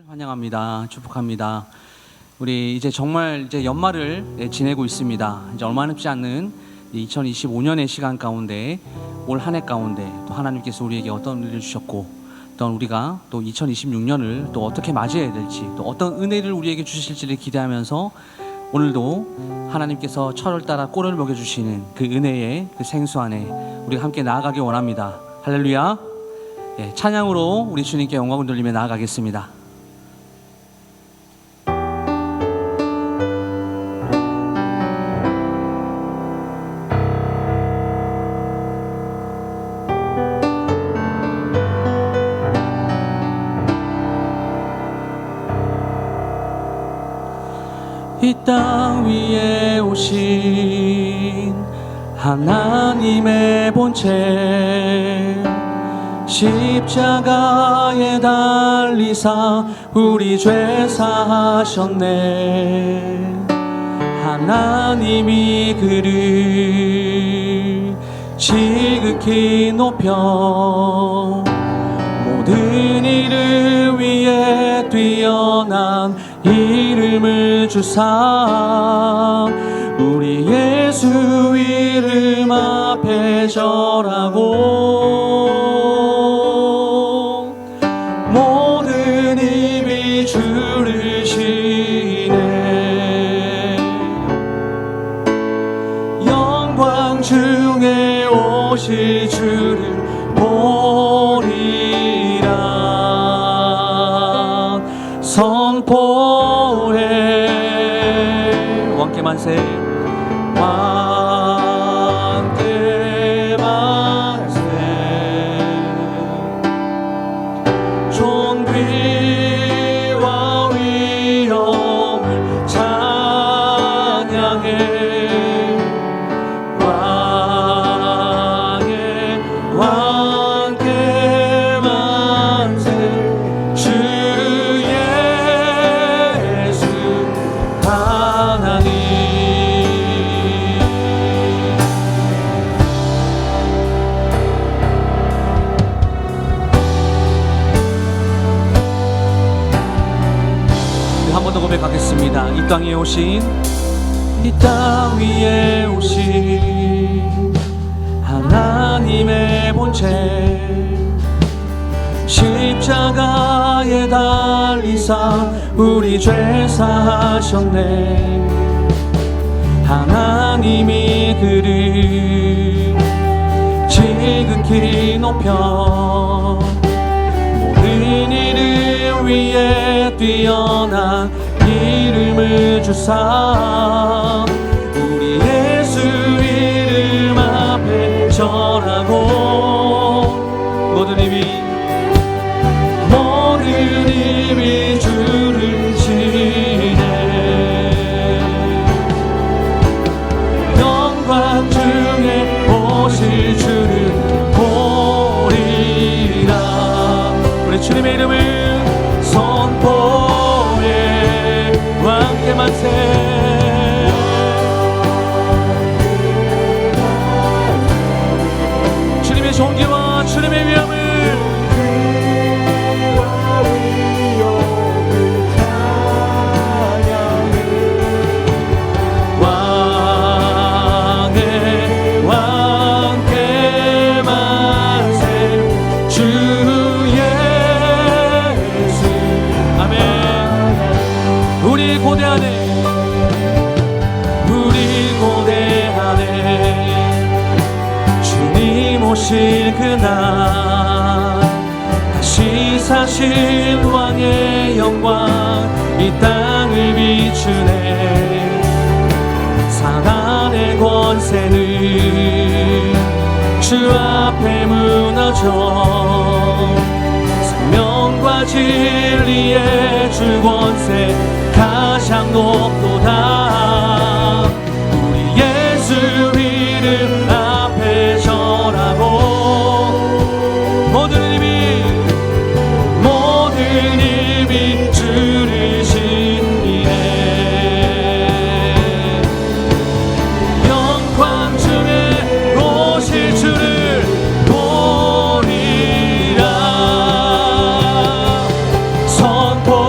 환영합니다. 축복합니다. 우리 이제 정말 연말을 지내고 있습니다. 이제 얼마 남지 않는 2025년의 시간 가운데 올 한 해 가운데 또 하나님께서 우리에게 어떤 은혜를 주셨고 또 우리가 또 2026년을 또 어떻게 맞이해야 될지 또 어떤 은혜를 우리에게 주실지를 기대하면서 오늘도 하나님께서 철을 따라 꼴을 먹여주시는 그 은혜의 그 생수 안에 우리가 함께 나아가기 원합니다. 할렐루야. 찬양으로 우리 주님께 영광을 돌리며 나아가겠습니다. 이 땅 위에 오신 하나님의 본체 십자가에 달리사 우리 죄 사하셨네. 하나님이 그를 지극히 높여 모든 일을 위해 뛰어난 이름을 주사 우리 예수 이름 앞에 절하고 모든 입이 주를 시네. 영광 중에 오실 주를 보리라 선포해. 왕께 만세. 왕께 만세. 존귀와 위엄을 찬양해. 왕께 만세. 주 예수 하나님. 한 번 더 고백하겠습니다. 이 땅에 오신 이 땅 위에 오신 하나님의 본체 십자가에 달리사 우리 죄 사하셨네. 하나님이 그를 지극히 높여 모든 일을 위해 뛰어난 이름을 주사 우리 예수 이름 앞에 절하고 모든 입이 주를 치네. 영광 중에 오실 주를 보리라. 우리 주님의 이름을 선포해. 왕께 만세. 주님의 존귀와 주님의 위엄을 오실 그날 다시 사신 왕의 영광 이 땅을 비추네. 사단의 권세는 주 앞에 무너져 생명과 진리의 주 권세 가장 높도다. 우리 예수 이름 앞에 절하고 모든 입이 주를 신기네. 영광 중에 오실 주를 보리라 선포.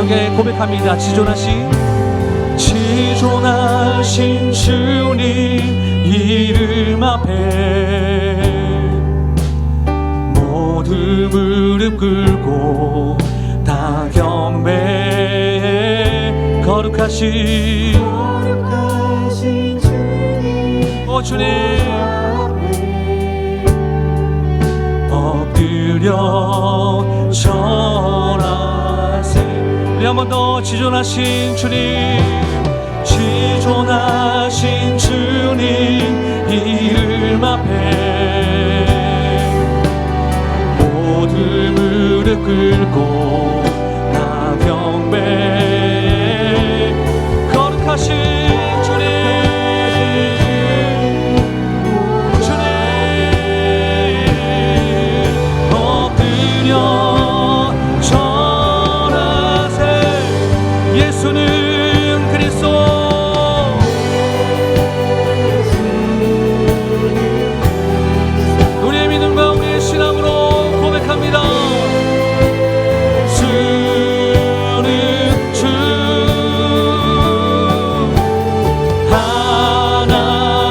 함께 고백합니다. 지존하신 주님 이름 앞에 모두 무릎 꿇고 다 경배해. 거룩하신 주님, 오 주님 엎드려 절하세. 우리 한 번 더 지존하신 주님, 지존하신 주님 이름 앞에 모두 무릎 꿇고 다 경배해. 거룩하신 주님, 주님 엎드려 절하세. 예수는 그리스도. 우리의 믿음과 우리의 신앙으로 고백합니다. 주는 주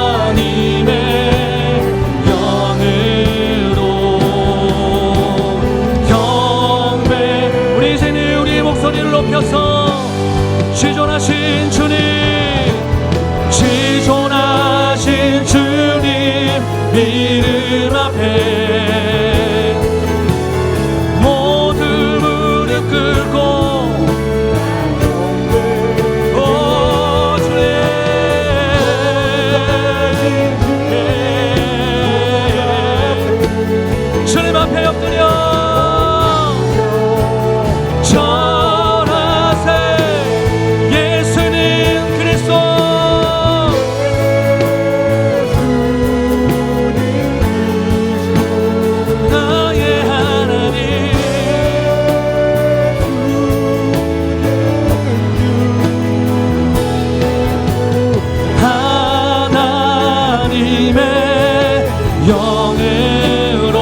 하나님의 영으로 경배. 우리 이제는 우리의 목소리를 높여서 지존하신 주님, 지존하신 주님 이름 앞에 모두 무릎 꿇고 오 주님, 주님 앞에 엎드려 절하세. 예수는 그리스도. 나의 하나님, 하나님의 영으로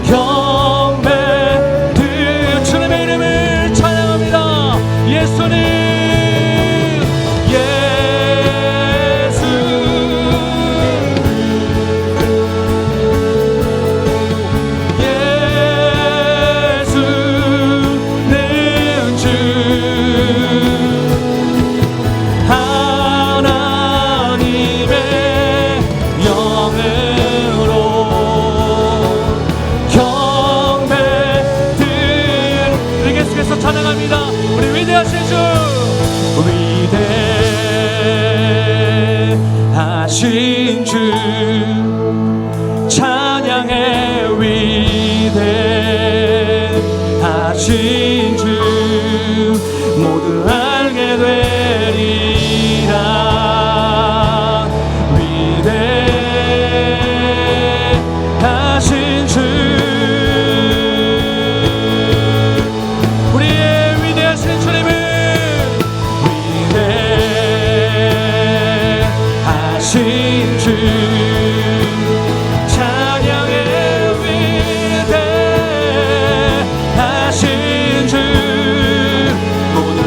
경배. 주님의 이름을 찬양합니다. 예수님, 예수, 예수는 주 하나님의 영으로 경배. 우리 계속해서 찬양합니다. 우리 위대하신 주, 위대하신 주 찬양해. 위대하신 주 모두 알게 되리라. 위대하신 주, 우리의 위대하신 주님을, 위대하신 주 찬양해. 위대하신 주 모두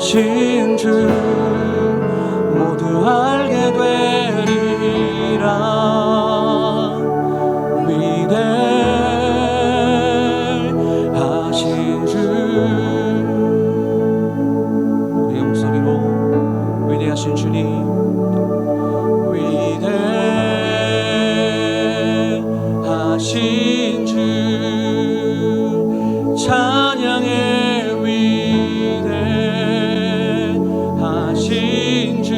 하신 줄 모두 알게 되리라. 위대하신 줄 우리의 목소리로 위대하신 주님, 위대하신 주 찬양해. 위대하신 주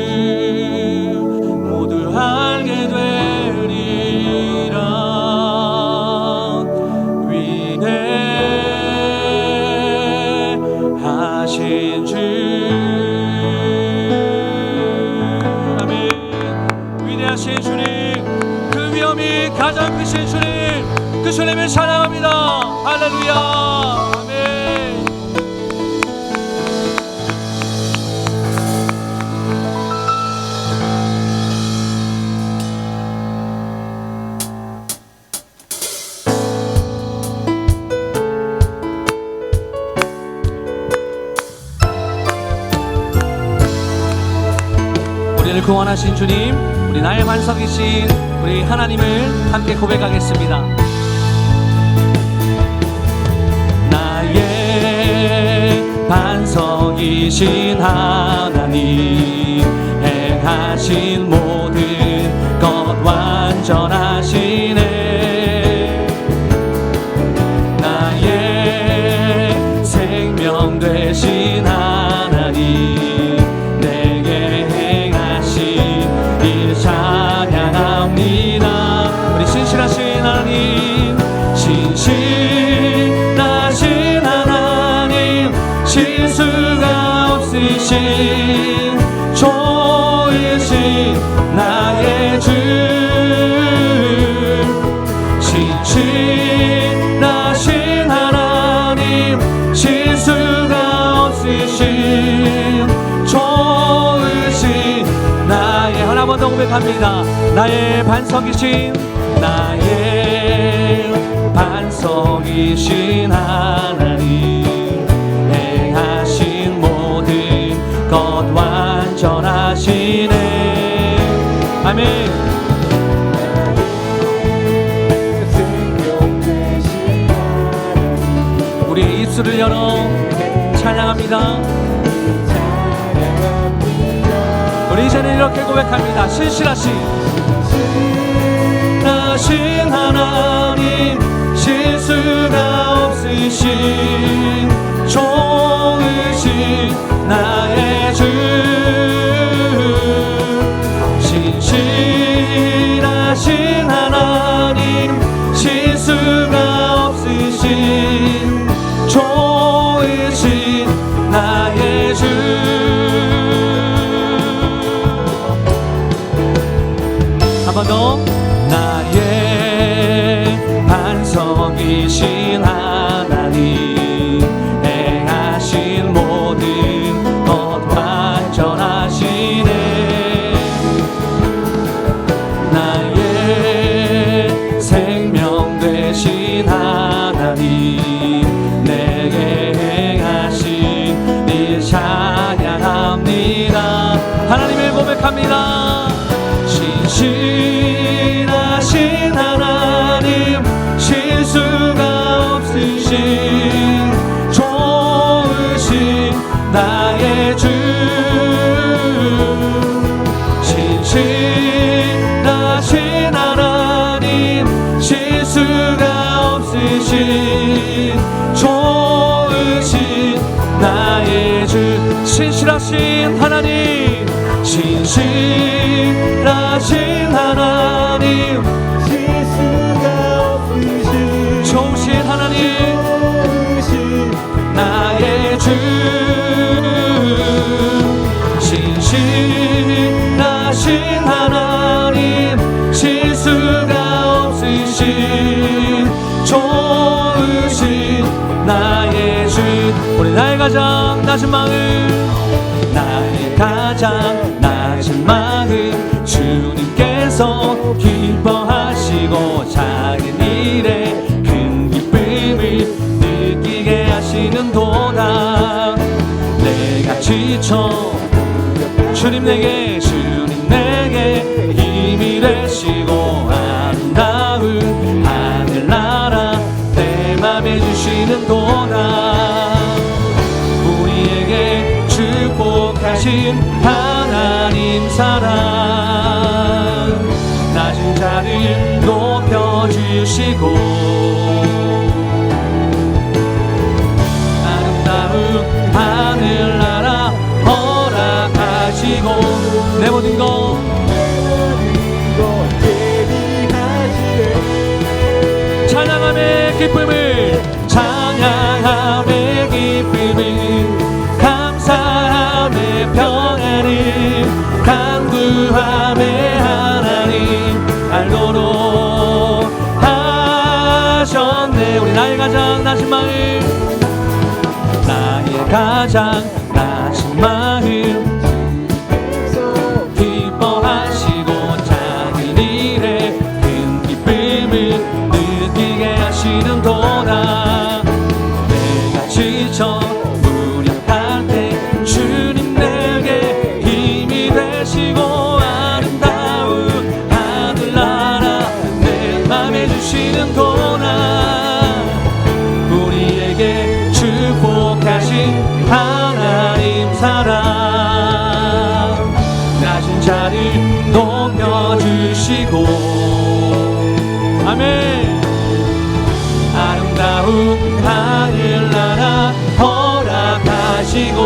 모두 알게 되리라. 위대하신 주. 아멘. 위대하신 주님, 그 위엄이 가장 크신 주님, 그 주님을 찬양합니다. 할렐루야. 아멘. 우리를 구원하신 주님, 우리 나의 반석이신 우리 하나님을 함께 고백하겠습니다. 나의 반석이신 하나님, 행하신 모든 것 완전하시네. 나의 생명 되신 하나님, 내게 행하신 일 찬양합니다. 우리 신실하신 하나님, 신실하신 하나님, 실수가 없으신 좋으신 나의 주, 신실하신 하나님, 실수가 없으신 좋으신 나의, 하나 번 더 고백합니다. 나의 반석이신, 나의 반석이신 하나님, 행하신 모든 것 완전하시네. 아멘. 우리의 입술을 열어 찬양합니다. 우리 이제는 이렇게 고백합니다. 신실하신 하나님, 실수가 없으신 좋으신 나의 주, 신실하신 하나님, 실수가 없으신 좋으신 나의 주. 한 번 더. 나의 반석이신 하나님, 행하신 모든 것 완전하시네. 나의 생명 되신 하나님, 내게 행하신 일 찬양합니다. 하나님을 고백합니다. 신실하신 하나님, 실수가 없으신 좋으신 나의 주, 신실하신 하나님, 실수가 없으신 좋으신 나의 주, 신실하신 하나님, 신실하신 하나님, 실수가 없으신 좋으신 하나님, 나의 주, 신실하신 하나님, 실수가 없으신 좋으신 나의 주. 우리 나의 가장 낮은 마음, 나의 가장 낮은 마음 주님께서 기뻐하시고 작은 일에 큰 기쁨을 느끼게 하시는 도다. 내 내가 지쳐 주님 내게 힘이 되시고 아름다운 하늘나라 내 맘에 주시는 도다. 우리에게 축복하신 하나님 사랑 낮은 자를 높여주시고 아름다운 하늘나라 허락하시고 내 모든 것 찬양함의 기쁨을 감사함의 평안을 간구함의 하나님 알도록 하셨네. 우리 나의 가장 낮은 마음 기뻐하시고 작은 일에 큰 기쁨을 느끼게 하시는 도다. 내가 지쳐 무력할 때 주님 내게 힘이 되시고 아름다운 하늘나라 내 맘에 주시는 도다. 우리에게 축복하신 하나님 사랑 낮은 자를 높여주시고 아멘. 아름다운 하늘나라 허락하시고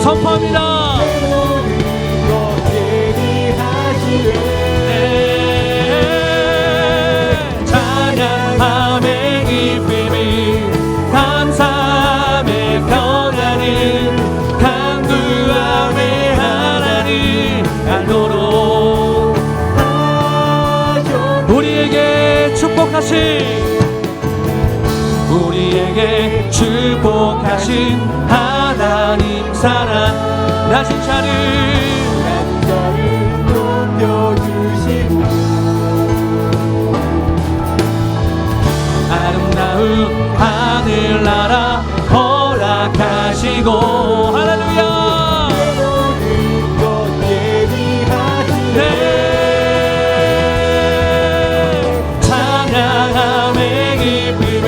선포합니다. 찬양함의 기쁨이 감사함의 평안을 간구함의 하나님 알도록 우리에게 축복하신 하나님 사랑 낮은 자를 높여주시고 아름다운 하늘나라 허락하시고 할렐루야. 찬양함의 기쁨을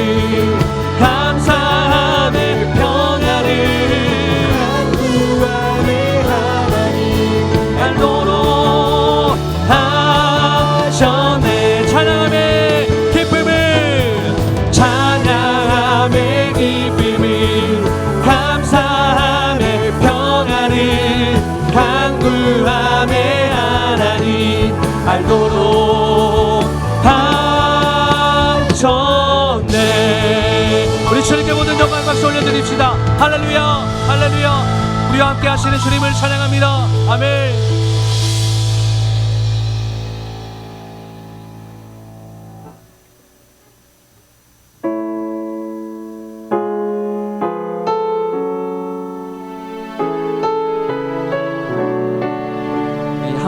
감사함의 평안을 간구함의 하나님 알도록 하셨네. 찬양함의 기쁨을 감사함의 평안을 간구함의 하나님 알도록 하셨네. 우리 주님께 모든 영광 박수 올려드립시다. 할렐루야 할렐루야. 우리와 함께 하시는 주님을 찬양합니다. 아멘.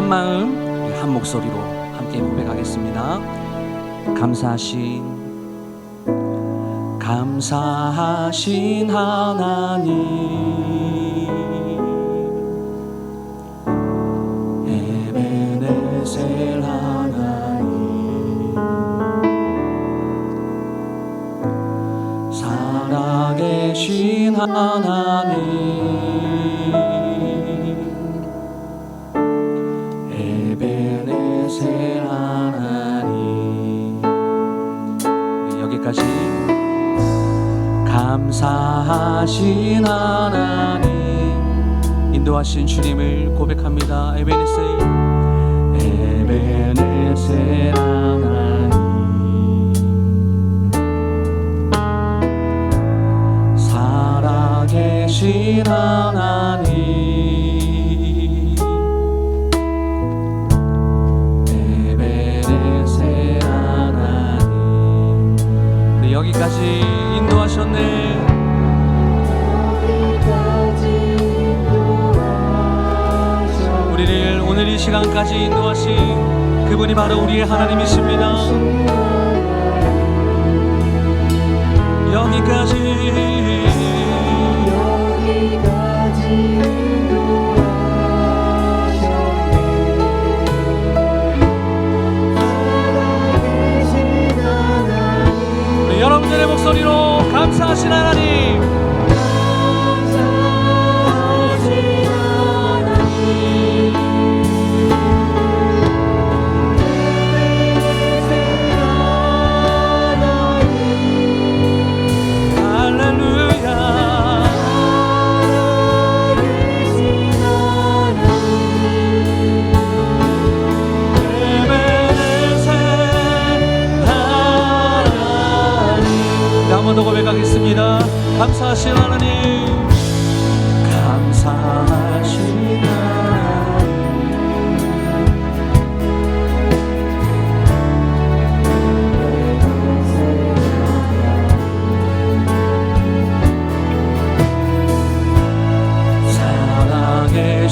마음 한 목소리로 함께 고백하겠습니다. 감사하신 하나님 에베네셀 하나님 살아계신 하나님 에베네셀 하나님. 여기까지. 감사하신 하나님 인도하신 주님을 고백합니다. 에베네셀 하나님 살아계신 하나님 여기까지 인도하셨네. 우리를 오늘 이 시간까지 인도하신 그분이 바로 우리의 하나님이십니다. 여기까지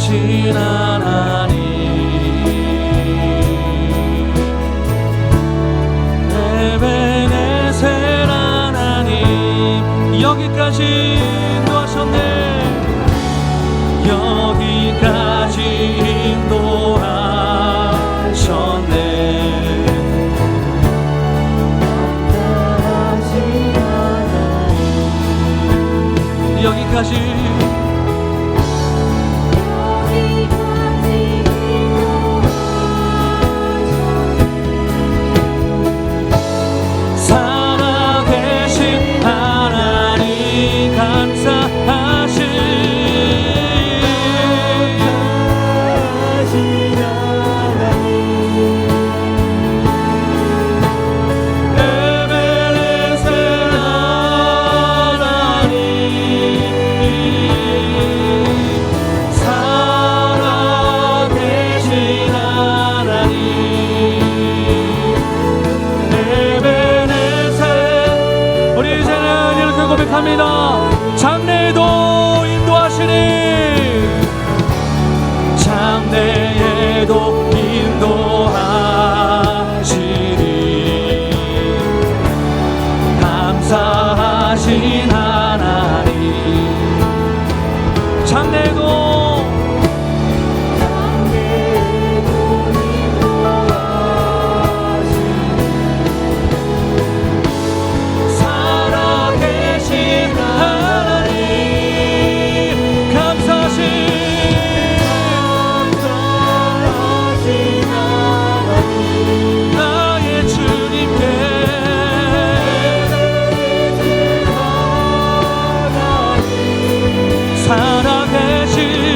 살아계신 하나님, 에베네셀 하나님, 여기까지 인도하셨네. 여기까지 인도하셨네. 여기까지 살아계신 하나님 감사하시. 고백합니다. 장래에도 인도하시니, 장래에도 인도하시니, 감사하신 하나님, 장래에도 살아계신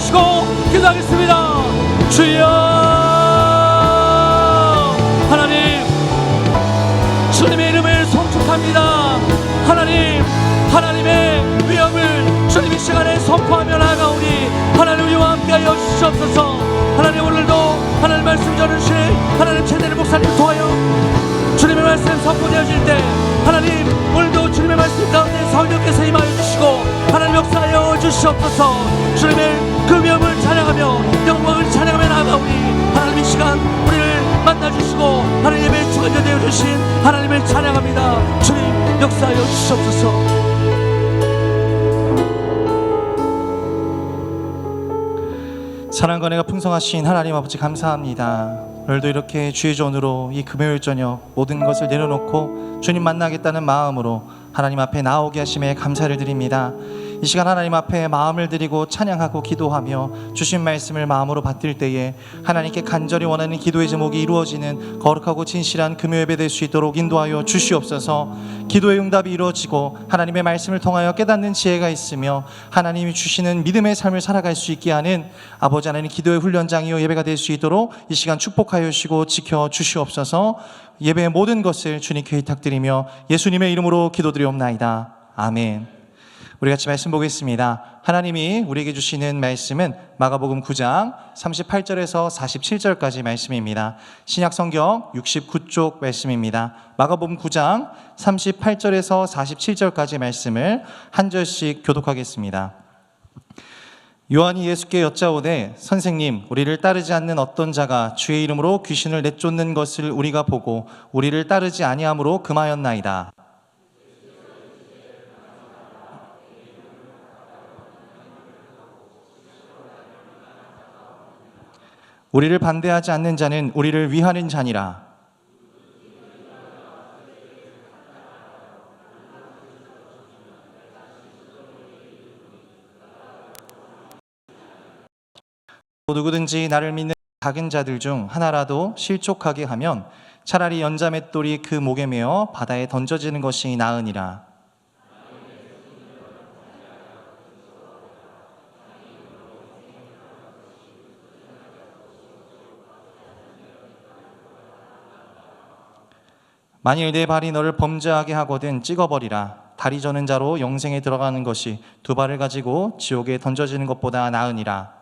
주시고 기도하겠습니다. 주여 하나님, 주님의 이름을 송축합니다. 하나님, 하나님의 위엄을 주님 이 시간에 선포하며 나아가오니 하나님 우리와 함께하여 주시옵소서. 하나님 오늘도 하나님 말씀 전하실 하나님 최대의 목사님 통하여 주님의 말씀 선포되어질 때 하나님 오늘도 주님의 말씀 가운데 성령께서 임하여 주시고 하나님 역사하여 주시옵소서. 주님의 그 위엄을 찬양하며 영광을 찬양하며 나아가오니 하나님 이 시간 우리를 만나주시고 하나님 예배의 주관자 되어주신 하나님을 찬양합니다. 주님 역사하여 주시옵소서. 사랑과 은혜가 풍성하신 하나님 아버지 감사합니다. 오늘도 이렇게 주의 전으로 이 금요일 저녁 모든 것을 내려놓고 주님 만나겠다는 마음으로 하나님 앞에 나오게 하심에 감사를 드립니다. 이 시간 하나님 앞에 마음을 드리고 찬양하고 기도하며 주신 말씀을 마음으로 받들 때에 하나님께 간절히 원하는 기도의 제목이 이루어지는 거룩하고 진실한 금요 예배 될 수 있도록 인도하여 주시옵소서. 기도의 응답이 이루어지고 하나님의 말씀을 통하여 깨닫는 지혜가 있으며 하나님이 주시는 믿음의 삶을 살아갈 수 있게 하는 아버지 하나님 기도의 훈련장이요 예배가 될 수 있도록 이 시간 축복하여 주시고 지켜 주시옵소서. 예배의 모든 것을 주님께 의탁드리며 예수님의 이름으로 기도드리옵나이다. 아멘. 우리 같이 말씀 보겠습니다. 하나님이 우리에게 주시는 말씀은 마가복음 9장 38절에서 47절까지 말씀입니다. 신약성경 69쪽 말씀입니다. 마가복음 9장 38절에서 47절까지 말씀을 한 절씩 교독하겠습니다. 요한이 예수께 여짜오되 선생님, 우리를 따르지 않는 어떤 자가 주의 이름으로 귀신을 내쫓는 것을 우리가 보고 우리를 따르지 아니함으로 금하였나이다. 우리를 반대하지 않는 자는 우리를 위하는 자니라. 누구든지 나를 믿는 작은 자들 중 하나라도 실족하게 하면 차라리 연자맷돌이 그 목에 매어 바다에 던져지는 것이 나으니라. 만일 내 발이 너를 범죄하게 하거든 찍어버리라. 다리 저는 자로 영생에 들어가는 것이 두 발을 가지고 지옥에 던져지는 것보다 나으니라.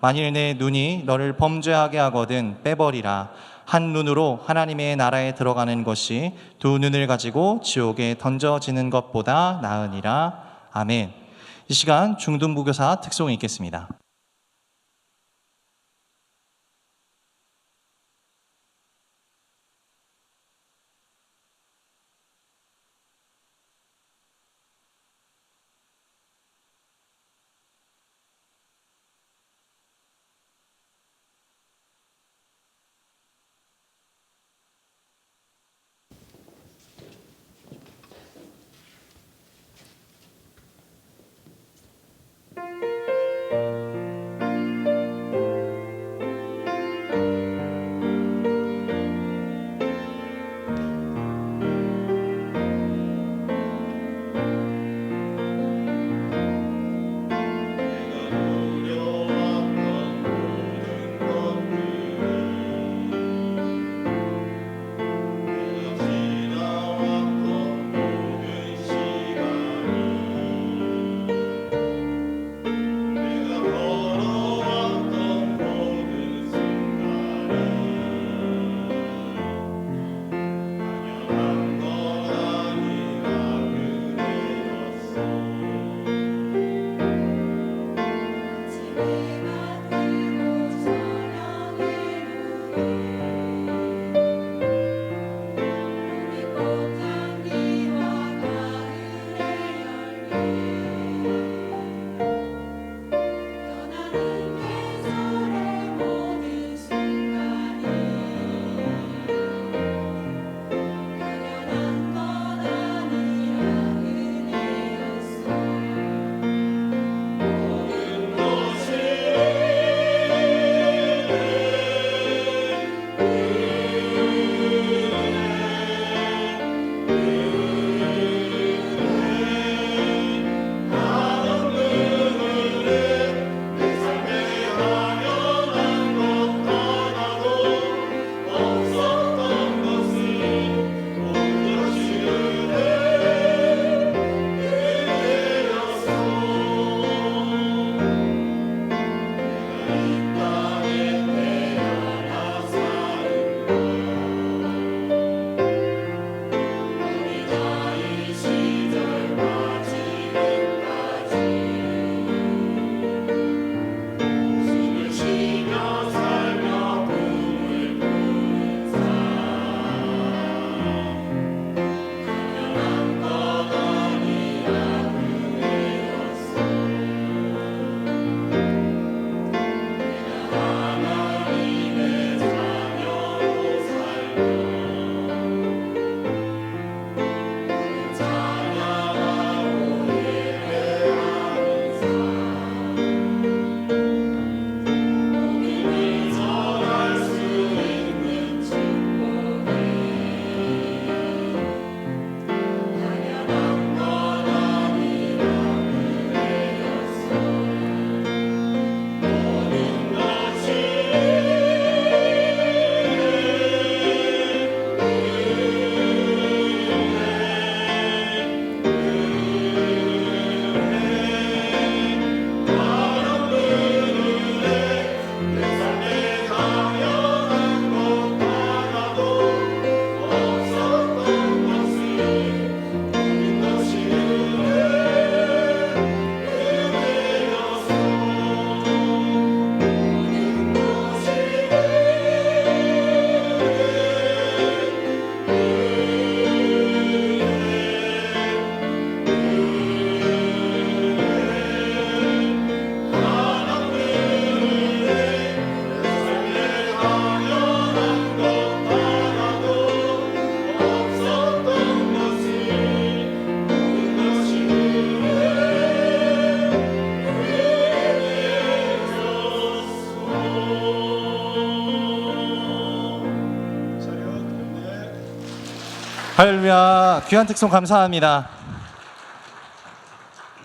만일 내 눈이 너를 범죄하게 하거든 빼버리라. 한 눈으로 하나님의 나라에 들어가는 것이 두 눈을 가지고 지옥에 던져지는 것보다 나으니라. 아멘. 이 시간 중등부교사 특송이 있겠습니다. 할렐루야. 귀한 특송 감사합니다.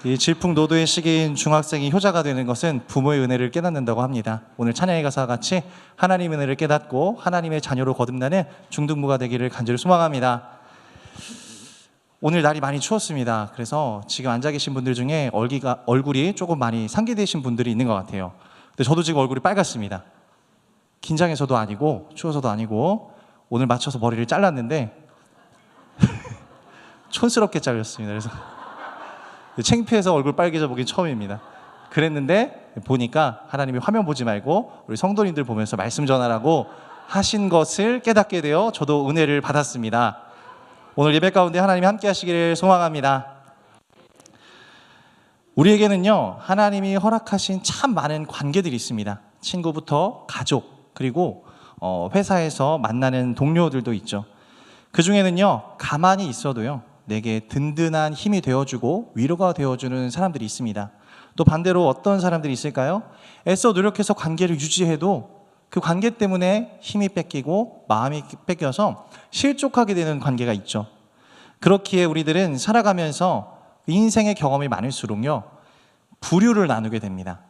이 질풍노도의 시기인 중학생이 효자가 되는 것은 부모의 은혜를 깨닫는다고 합니다. 오늘 찬양의 가사와 같이 하나님의 은혜를 깨닫고 하나님의 자녀로 거듭나는 중등부가 되기를 간절히 소망합니다. 오늘 날이 많이 추웠습니다. 그래서 지금 앉아 계신 분들 중에 얼굴이 조금 많이 상기되신 분들이 있는 것 같아요. 근데 저도 지금 얼굴이 빨갛습니다. 긴장해서도 아니고 추워서도 아니고 오늘 맞춰서 머리를 잘랐는데 촌스럽게 잘렸습니다. 그래서 창피해서 얼굴 빨개져 보긴 처음입니다. 그랬는데 보니까 하나님이 화면 보지 말고 우리 성도님들 보면서 말씀 전하라고 하신 것을 깨닫게 되어 저도 은혜를 받았습니다. 오늘 예배 가운데 하나님이 함께 하시기를 소망합니다. 우리에게는요, 하나님이 허락하신 참 많은 관계들이 있습니다. 친구부터 가족, 그리고 회사에서 만나는 동료들도 있죠. 그 중에는요, 가만히 있어도요, 내게 든든한 힘이 되어주고 위로가 되어주는 사람들이 있습니다. 또 반대로 어떤 사람들이 있을까요? 애써 노력해서 관계를 유지해도 그 관계 때문에 힘이 뺏기고 마음이 뺏겨서 실족하게 되는 관계가 있죠. 그렇기에 우리들은 살아가면서 인생의 경험이 많을수록요, 부류를 나누게 됩니다.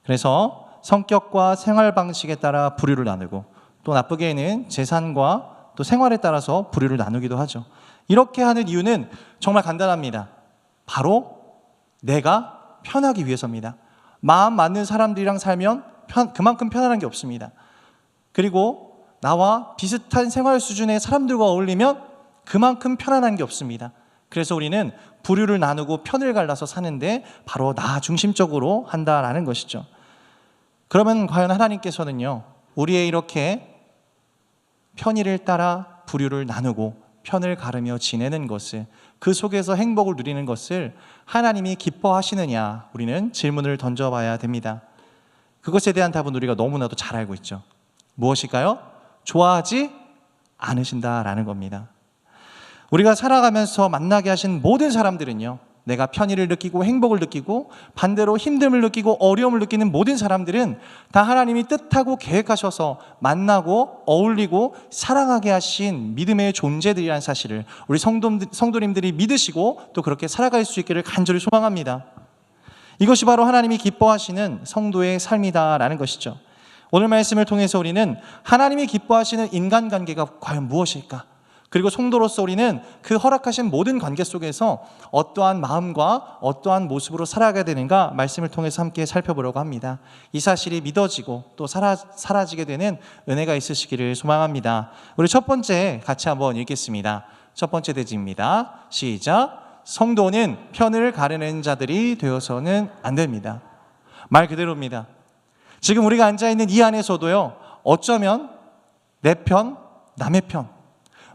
그래서 성격과 생활 방식에 따라 부류를 나누고, 또 나쁘게는 재산과 또 생활에 따라서 부류를 나누기도 하죠. 이렇게 하는 이유는 정말 간단합니다. 바로 내가 편하기 위해서입니다. 마음 맞는 사람들이랑 살면 그만큼 편안한 게 없습니다. 그리고 나와 비슷한 생활 수준의 사람들과 어울리면 그만큼 편안한 게 없습니다. 그래서 우리는 부류를 나누고 편을 갈라서 사는데 바로 나 중심적으로 한다라는 것이죠. 그러면 과연 하나님께서는요, 우리의 이렇게 편의를 따라 부류를 나누고 편을 가르며 지내는 것을, 그 속에서 행복을 누리는 것을 하나님이 기뻐하시느냐, 우리는 질문을 던져봐야 됩니다. 그것에 대한 답은 우리가 너무나도 잘 알고 있죠. 무엇일까요? 좋아하지 않으신다라는 겁니다. 우리가 살아가면서 만나게 하신 모든 사람들은요, 내가 편의를 느끼고 행복을 느끼고 반대로 힘듦을 느끼고 어려움을 느끼는 모든 사람들은 다 하나님이 뜻하고 계획하셔서 만나고 어울리고 사랑하게 하신 믿음의 존재들이라는 사실을 우리 성도님들이 믿으시고 또 그렇게 살아갈 수 있기를 간절히 소망합니다. 이것이 바로 하나님이 기뻐하시는 성도의 삶이다라는 것이죠. 오늘 말씀을 통해서 우리는 하나님이 기뻐하시는 인간관계가 과연 무엇일까? 그리고 성도로서 우리는 그 허락하신 모든 관계 속에서 어떠한 마음과 어떠한 모습으로 살아가야 되는가 말씀을 통해서 함께 살펴보려고 합니다. 이 사실이 믿어지고 또 사라지게 되는 은혜가 있으시기를 소망합니다. 우리 첫 번째 같이 한번 읽겠습니다. 첫 번째 대지입니다. 시작. 성도는 편을 가르는 자들이 되어서는 안 됩니다. 말 그대로입니다. 지금 우리가 앉아있는 이 안에서도요, 어쩌면 내 편, 남의 편,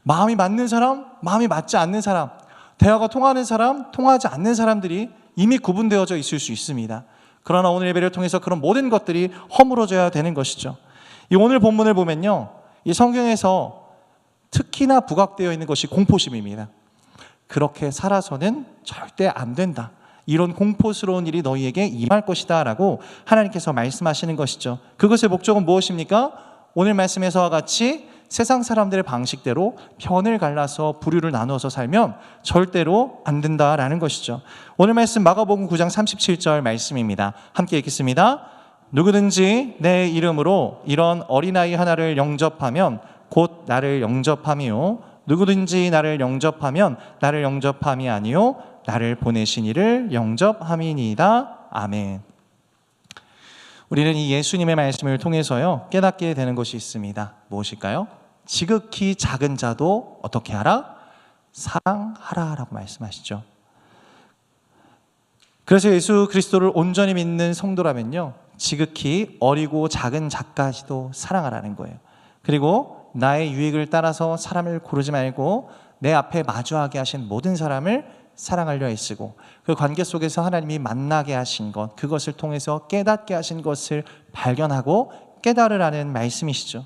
마음이 맞는 사람, 마음이 맞지 않는 사람, 대화가 통하는 사람, 통하지 않는 사람들이 이미 구분되어져 있을 수 있습니다. 그러나 오늘 예배를 통해서 그런 모든 것들이 허물어져야 되는 것이죠. 이 오늘 본문을 보면요, 이 성경에서 특히나 부각되어 있는 것이 공포심입니다. 그렇게 살아서는 절대 안 된다. 이런 공포스러운 일이 너희에게 임할 것이다 라고 하나님께서 말씀하시는 것이죠. 그것의 목적은 무엇입니까? 오늘 말씀에서와 같이 세상 사람들의 방식대로 편을 갈라서 부류를 나누어서 살면 절대로 안 된다라는 것이죠. 오늘 말씀 마가복음 9장 37절 말씀입니다. 함께 읽겠습니다. 누구든지 내 이름으로 이런 어린아이 하나를 영접하면 곧 나를 영접함이요, 누구든지 나를 영접하면 나를 영접함이 아니요 나를 보내신 이를 영접함이니이다. 아멘. 우리는 이 예수님의 말씀을 통해서요, 깨닫게 되는 것이 있습니다. 무엇일까요? 지극히 작은 자도 어떻게 하라? 사랑하라라고 말씀하시죠. 그래서 예수 그리스도를 온전히 믿는 성도라면요, 지극히 어리고 작은 자까지도 사랑하라는 거예요. 그리고 나의 유익을 따라서 사람을 고르지 말고 내 앞에 마주하게 하신 모든 사람을 사랑하려 애쓰고, 그 관계 속에서 하나님이 만나게 하신 것, 그것을 통해서 깨닫게 하신 것을 발견하고 깨달으라는 말씀이시죠.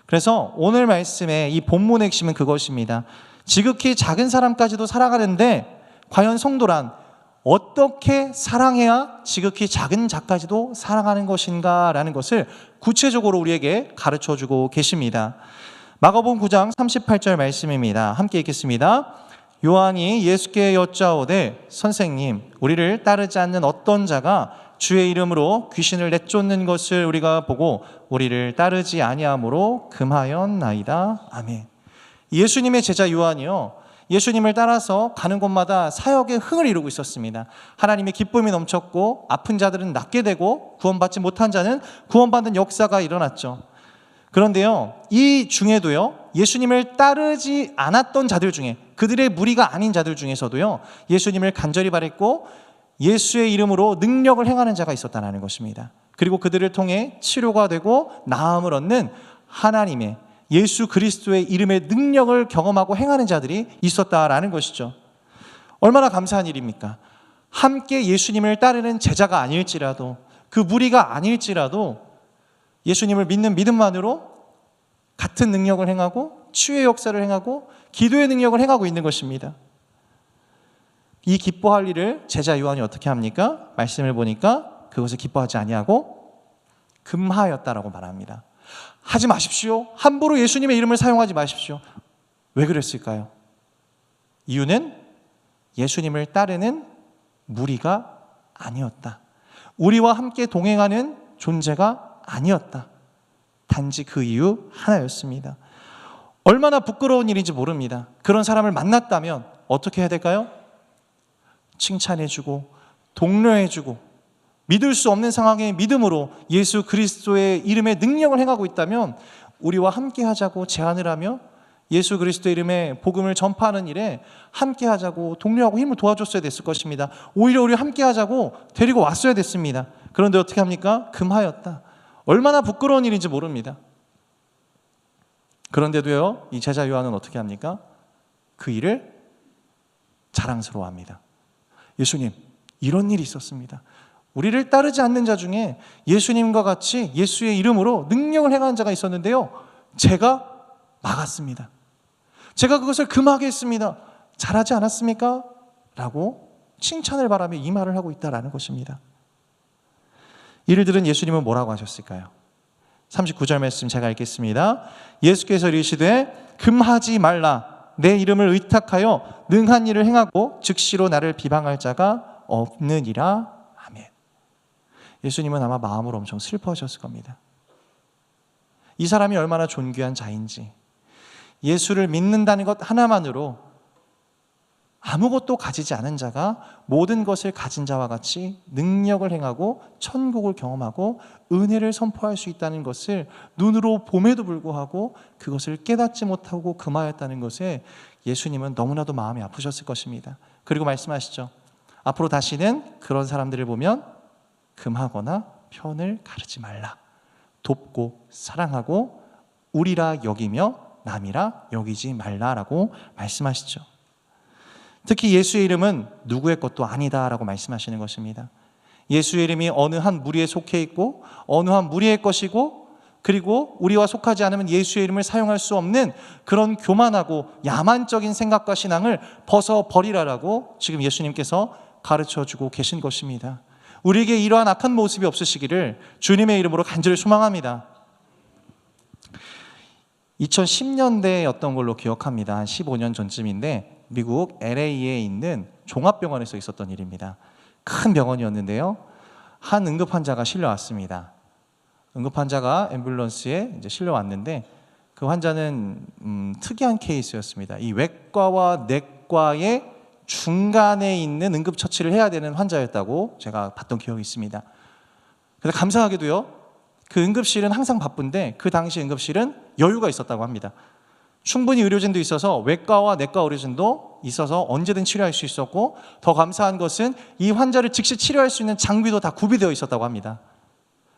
그래서 오늘 말씀의 이 본문의 핵심은 그것입니다. 지극히 작은 사람까지도 사랑하는데 과연 성도란 어떻게 사랑해야 지극히 작은 자까지도 사랑하는 것인가 라는 것을 구체적으로 우리에게 가르쳐주고 계십니다. 마가복음 9장 38절 말씀입니다. 함께 읽겠습니다. 요한이 예수께 여짜오되 선생님, 우리를 따르지 않는 어떤 자가 주의 이름으로 귀신을 내쫓는 것을 우리가 보고 우리를 따르지 아니함으로 금하였나이다. 아멘. 예수님의 제자 요한이요, 예수님을 따라서 가는 곳마다 사역의 흥을 이루고 있었습니다. 하나님의 기쁨이 넘쳤고 아픈 자들은 낫게 되고 구원받지 못한 자는 구원받는 역사가 일어났죠. 그런데요, 이 중에도요, 예수님을 따르지 않았던 자들 중에, 그들의 무리가 아닌 자들 중에서도요, 예수님을 간절히 바랬고 예수의 이름으로 능력을 행하는 자가 있었다는 것입니다. 그리고 그들을 통해 치료가 되고 나음을 얻는 하나님의, 예수 그리스도의 이름의 능력을 경험하고 행하는 자들이 있었다라는 것이죠. 얼마나 감사한 일입니까? 함께 예수님을 따르는 제자가 아닐지라도, 그 무리가 아닐지라도 예수님을 믿는 믿음만으로 같은 능력을 행하고 치유의 역사를 행하고 기도의 능력을 행하고 있는 것입니다. 이 기뻐할 일을 제자 요한이 어떻게 합니까? 말씀을 보니까 그것을 기뻐하지 아니하고 금하였다라고 말합니다. 하지 마십시오. 함부로 예수님의 이름을 사용하지 마십시오. 왜 그랬을까요? 이유는 예수님을 따르는 무리가 아니었다. 우리와 함께 동행하는 존재가 아니었다. 단지 그 이유 하나였습니다. 얼마나 부끄러운 일인지 모릅니다. 그런 사람을 만났다면 어떻게 해야 될까요? 칭찬해주고 독려해주고 믿을 수 없는 상황에 믿음으로 예수 그리스도의 이름의 능력을 행하고 있다면 우리와 함께 하자고 제안을 하며 예수 그리스도의 이름의 복음을 전파하는 일에 함께 하자고 독려하고 힘을 도와줬어야 됐을 것입니다. 오히려 우리 함께 하자고 데리고 왔어야 됐습니다. 그런데 어떻게 합니까? 금하였다. 얼마나 부끄러운 일인지 모릅니다. 그런데도요, 이 제자 요한은 어떻게 합니까? 그 일을 자랑스러워합니다. 예수님, 이런 일이 있었습니다. 우리를 따르지 않는 자 중에 예수님과 같이 예수의 이름으로 능력을 행하는 자가 있었는데요, 제가 막았습니다. 제가 그것을 금하게 했습니다. 잘하지 않았습니까? 라고 칭찬을 바라며 이 말을 하고 있다는 것입니다. 이를 들은 예수님은 뭐라고 하셨을까요? 39절 말씀 제가 읽겠습니다. 예수께서 이르시되 금하지 말라. 내 이름을 의탁하여 능한 일을 행하고 즉시로 나를 비방할 자가 없느니라. 아멘. 예수님은 아마 마음으로 엄청 슬퍼하셨을 겁니다. 이 사람이 얼마나 존귀한 자인지, 예수를 믿는다는 것 하나만으로 아무것도 가지지 않은 자가 모든 것을 가진 자와 같이 능력을 행하고 천국을 경험하고 은혜를 선포할 수 있다는 것을 눈으로 봄에도 불구하고 그것을 깨닫지 못하고 금하였다는 것에 예수님은 너무나도 마음이 아프셨을 것입니다. 그리고 말씀하시죠. 앞으로 다시는 그런 사람들을 보면 금하거나 편을 가르지 말라. 돕고 사랑하고 우리라 여기며 남이라 여기지 말라라고 말씀하시죠. 특히 예수의 이름은 누구의 것도 아니다라고 말씀하시는 것입니다. 예수의 이름이 어느 한 무리에 속해 있고 어느 한 무리의 것이고, 그리고 우리와 속하지 않으면 예수의 이름을 사용할 수 없는 그런 교만하고 야만적인 생각과 신앙을 벗어버리라라고 지금 예수님께서 가르쳐주고 계신 것입니다. 우리에게 이러한 악한 모습이 없으시기를 주님의 이름으로 간절히 소망합니다. 2010년대였던 걸로 기억합니다. 한 15년 전쯤인데 미국 LA에 있는 종합병원에서 있었던 일입니다. 큰 병원이었는데요, 한 응급 환자가 실려왔습니다. 응급 환자가 앰뷸런스에 이제 실려왔는데 그 환자는 특이한 케이스였습니다. 이 외과와 내과의 중간에 있는 응급처치를 해야 되는 환자였다고 제가 봤던 기억이 있습니다. 그런데 감사하게도요, 그 응급실은 항상 바쁜데 그 당시 응급실은 여유가 있었다고 합니다. 충분히 의료진도 있어서 외과와 내과 의료진도 있어서 언제든 치료할 수 있었고, 더 감사한 것은 이 환자를 즉시 치료할 수 있는 장비도 다 구비되어 있었다고 합니다.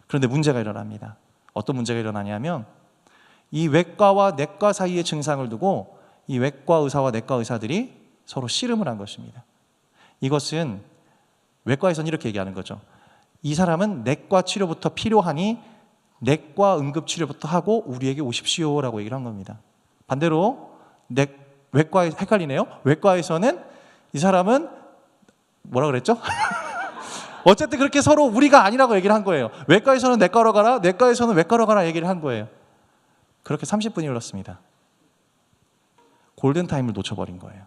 그런데 문제가 일어납니다. 어떤 문제가 일어나냐면 이 외과와 내과 사이의 증상을 두고 이 외과 의사와 내과 의사들이 서로 씨름을 한 것입니다. 이것은 외과에서는 이렇게 얘기하는 거죠. 이 사람은 내과 치료부터 필요하니 내과 응급치료부터 하고 우리에게 오십시오라고 얘기를 한 겁니다. 반대로 외과에 헷갈리네요. 외과에서는 이 사람은 뭐라 그랬죠? 어쨌든 그렇게 서로 우리가 아니라고 얘기를 한 거예요. 외과에서는 내과로 가라, 내과에서는 외과로 가라 얘기를 한 거예요. 그렇게 30분이 흘렀습니다. 골든타임을 놓쳐버린 거예요.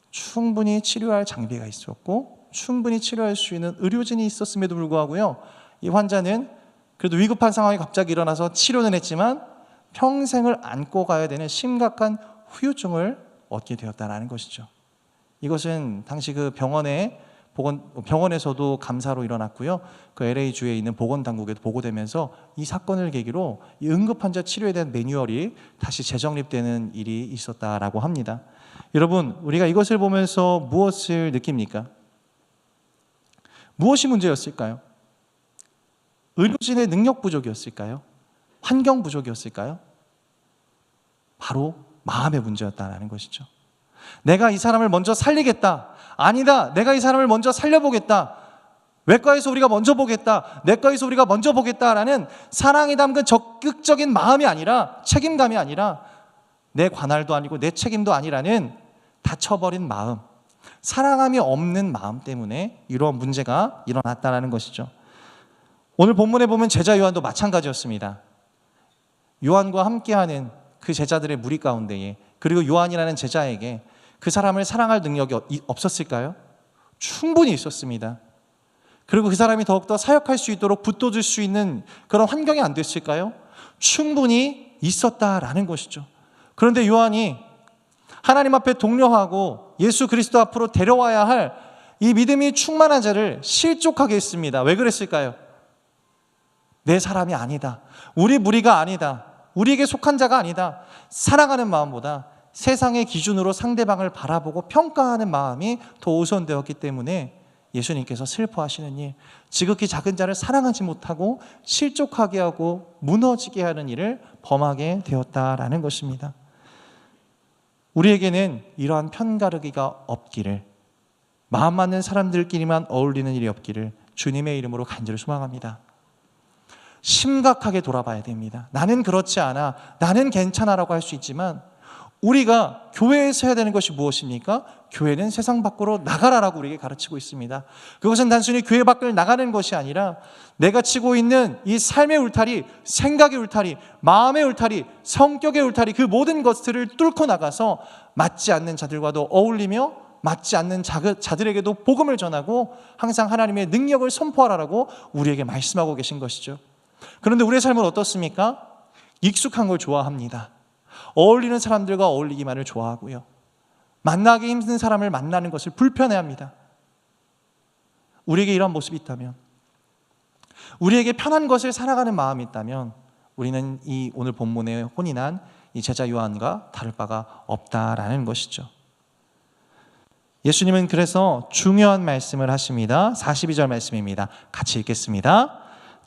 충분히 치료할 장비가 있었고 충분히 치료할 수 있는 의료진이 있었음에도 불구하고요, 이 환자는 그래도 위급한 상황이 갑자기 일어나서 치료는 했지만 평생을 안고 가야 되는 심각한 후유증을 얻게 되었다는 것이죠. 이것은 당시 그 병원에서도 감사로 일어났고요, 그 LA주에 있는 보건당국에도 보고되면서 이 사건을 계기로 이 응급환자 치료에 대한 매뉴얼이 다시 재정립되는 일이 있었다라고 합니다. 여러분, 우리가 이것을 보면서 무엇을 느낍니까? 무엇이 문제였을까요? 의료진의 능력 부족이었을까요? 환경 부족이었을까요? 바로 마음의 문제였다는 것이죠. 내가 이 사람을 먼저 살리겠다. 아니다. 내가 이 사람을 먼저 살려보겠다. 외과에서 우리가 먼저 보겠다. 내과에서 우리가 먼저 보겠다라는 사랑이 담긴 적극적인 마음이 아니라, 책임감이 아니라, 내 관할도 아니고 내 책임도 아니라는 닫혀버린 마음, 사랑함이 없는 마음 때문에 이런 문제가 일어났다는 것이죠. 오늘 본문에 보면 제자 요한도 마찬가지였습니다. 요한과 함께하는 그 제자들의 무리 가운데에, 그리고 요한이라는 제자에게 그 사람을 사랑할 능력이 없었을까요? 충분히 있었습니다. 그리고 그 사람이 더욱더 사역할 수 있도록 붙돋을 수 있는 그런 환경이 안 됐을까요? 충분히 있었다라는 것이죠. 그런데 요한이 하나님 앞에 독려하고 예수 그리스도 앞으로 데려와야 할 이 믿음이 충만한 자를 실족하게 했습니다. 왜 그랬을까요? 내 사람이 아니다. 우리 무리가 아니다. 우리에게 속한 자가 아니다. 사랑하는 마음보다 세상의 기준으로 상대방을 바라보고 평가하는 마음이 더 우선되었기 때문에 예수님께서 슬퍼하시는 일, 지극히 작은 자를 사랑하지 못하고 실족하게 하고 무너지게 하는 일을 범하게 되었다라는 것입니다. 우리에게는 이러한 편가르기가 없기를, 마음 맞는 사람들끼리만 어울리는 일이 없기를 주님의 이름으로 간절히 소망합니다. 심각하게 돌아봐야 됩니다. 나는 그렇지 않아, 나는 괜찮아라고 할 수 있지만 우리가 교회에서 해야 되는 것이 무엇입니까? 교회는 세상 밖으로 나가라라고 우리에게 가르치고 있습니다. 그것은 단순히 교회 밖을 나가는 것이 아니라 내가 치고 있는 이 삶의 울타리, 생각의 울타리, 마음의 울타리, 성격의 울타리, 그 모든 것들을 뚫고 나가서 맞지 않는 자들과도 어울리며 맞지 않는 자들에게도 복음을 전하고 항상 하나님의 능력을 선포하라고 우리에게 말씀하고 계신 것이죠. 그런데 우리의 삶은 어떻습니까? 익숙한 걸 좋아합니다. 어울리는 사람들과 어울리기만을 좋아하고요, 만나기 힘든 사람을 만나는 것을 불편해합니다. 우리에게 이런 모습이 있다면, 우리에게 편한 것을 살아가는 마음이 있다면 우리는 이 오늘 본문에 혼인한 이 제자 요한과 다를 바가 없다라는 것이죠. 예수님은 그래서 중요한 말씀을 하십니다. 42절 말씀입니다. 같이 읽겠습니다.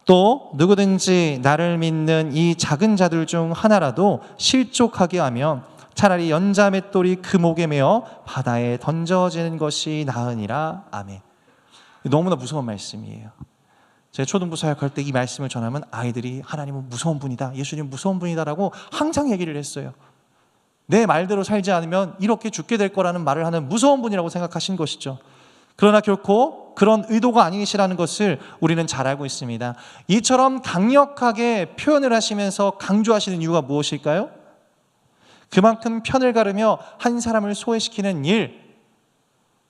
또 누구든지 나를 믿는 이 작은 자들 중 하나라도 실족하게 하면 차라리 연자 맷돌이 그 목에 매어 바다에 던져지는 것이 나으니라. 아멘. 너무나 무서운 말씀이에요. 제가 초등부 사역할 때 이 말씀을 전하면 아이들이 하나님은 무서운 분이다, 예수님은 무서운 분이다라고 항상 얘기를 했어요. 내 말대로 살지 않으면 이렇게 죽게 될 거라는 말을 하는 무서운 분이라고 생각하신 것이죠. 그러나 결코 그런 의도가 아니시라는 것을 우리는 잘 알고 있습니다. 이처럼 강력하게 표현을 하시면서 강조하시는 이유가 무엇일까요? 그만큼 편을 가르며 한 사람을 소외시키는 일,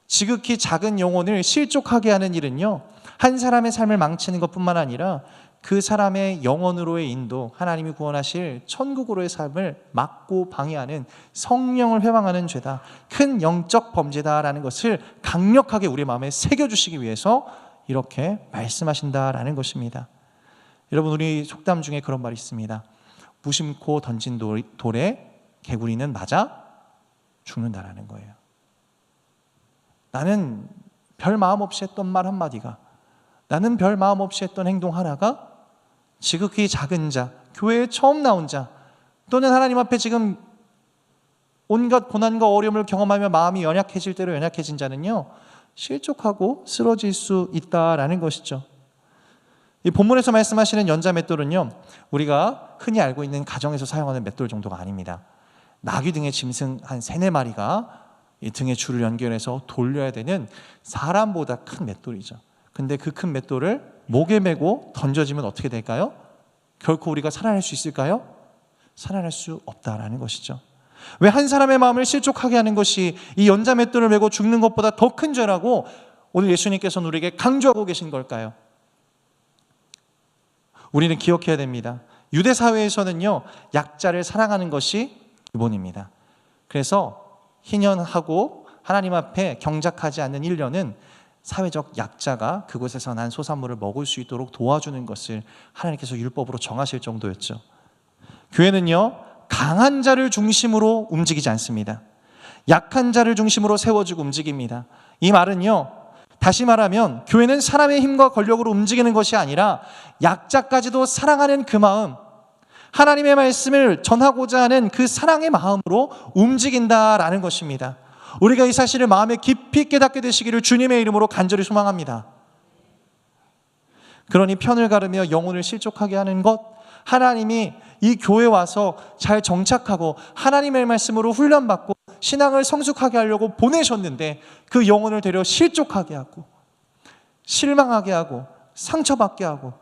지극히 작은 영혼을 실족하게 하는 일은요, 한 사람의 삶을 망치는 것뿐만 아니라 그 사람의 영혼으로의 인도, 하나님이 구원하실 천국으로의 삶을 막고 방해하는, 성령을 회방하는 죄다, 큰 영적 범죄다라는 것을 강력하게 우리 마음에 새겨주시기 위해서 이렇게 말씀하신다라는 것입니다. 여러분, 우리 속담 중에 그런 말이 있습니다. 무심코 던진 돌에 개구리는 맞아 죽는다라는 거예요. 나는 별 마음 없이 했던 말 한마디가, 나는 별 마음 없이 했던 행동 하나가 지극히 작은 자, 교회에 처음 나온 자, 또는 하나님 앞에 지금 온갖 고난과 어려움을 경험하며 마음이 연약해질 대로 연약해진 자는요, 실족하고 쓰러질 수 있다라는 것이죠. 이 본문에서 말씀하시는 연자 맷돌은요, 우리가 흔히 알고 있는 가정에서 사용하는 맷돌 정도가 아닙니다. 나귀 등의 짐승 한 3-4마리가 이 등에 줄을 연결해서 돌려야 되는 사람보다 큰 맷돌이죠. 근데 그 큰 맷돌을 목에 메고 던져지면 어떻게 될까요? 결코 우리가 살아날 수 있을까요? 살아날 수 없다라는 것이죠. 왜 한 사람의 마음을 실족하게 하는 것이 이 연자맷돌을 메고 죽는 것보다 더 큰 죄라고 오늘 예수님께서는 우리에게 강조하고 계신 걸까요? 우리는 기억해야 됩니다. 유대 사회에서는요, 약자를 사랑하는 것이 기본입니다. 그래서 희년하고 하나님 앞에 경작하지 않는 1년은 사회적 약자가 그곳에서 난 소산물을 먹을 수 있도록 도와주는 것을 하나님께서 율법으로 정하실 정도였죠. 교회는요, 강한 자를 중심으로 움직이지 않습니다. 약한 자를 중심으로 세워지고 움직입니다. 이 말은요, 다시 말하면 교회는 사람의 힘과 권력으로 움직이는 것이 아니라 약자까지도 사랑하는 그 마음, 하나님의 말씀을 전하고자 하는 그 사랑의 마음으로 움직인다라는 것입니다. 우리가 이 사실을 마음에 깊이 깨닫게 되시기를 주님의 이름으로 간절히 소망합니다. 그러니 편을 가르며 영혼을 실족하게 하는 것, 하나님이 이 교회에 와서 잘 정착하고 하나님의 말씀으로 훈련받고 신앙을 성숙하게 하려고 보내셨는데 그 영혼을 되려 실족하게 하고 실망하게 하고 상처받게 하고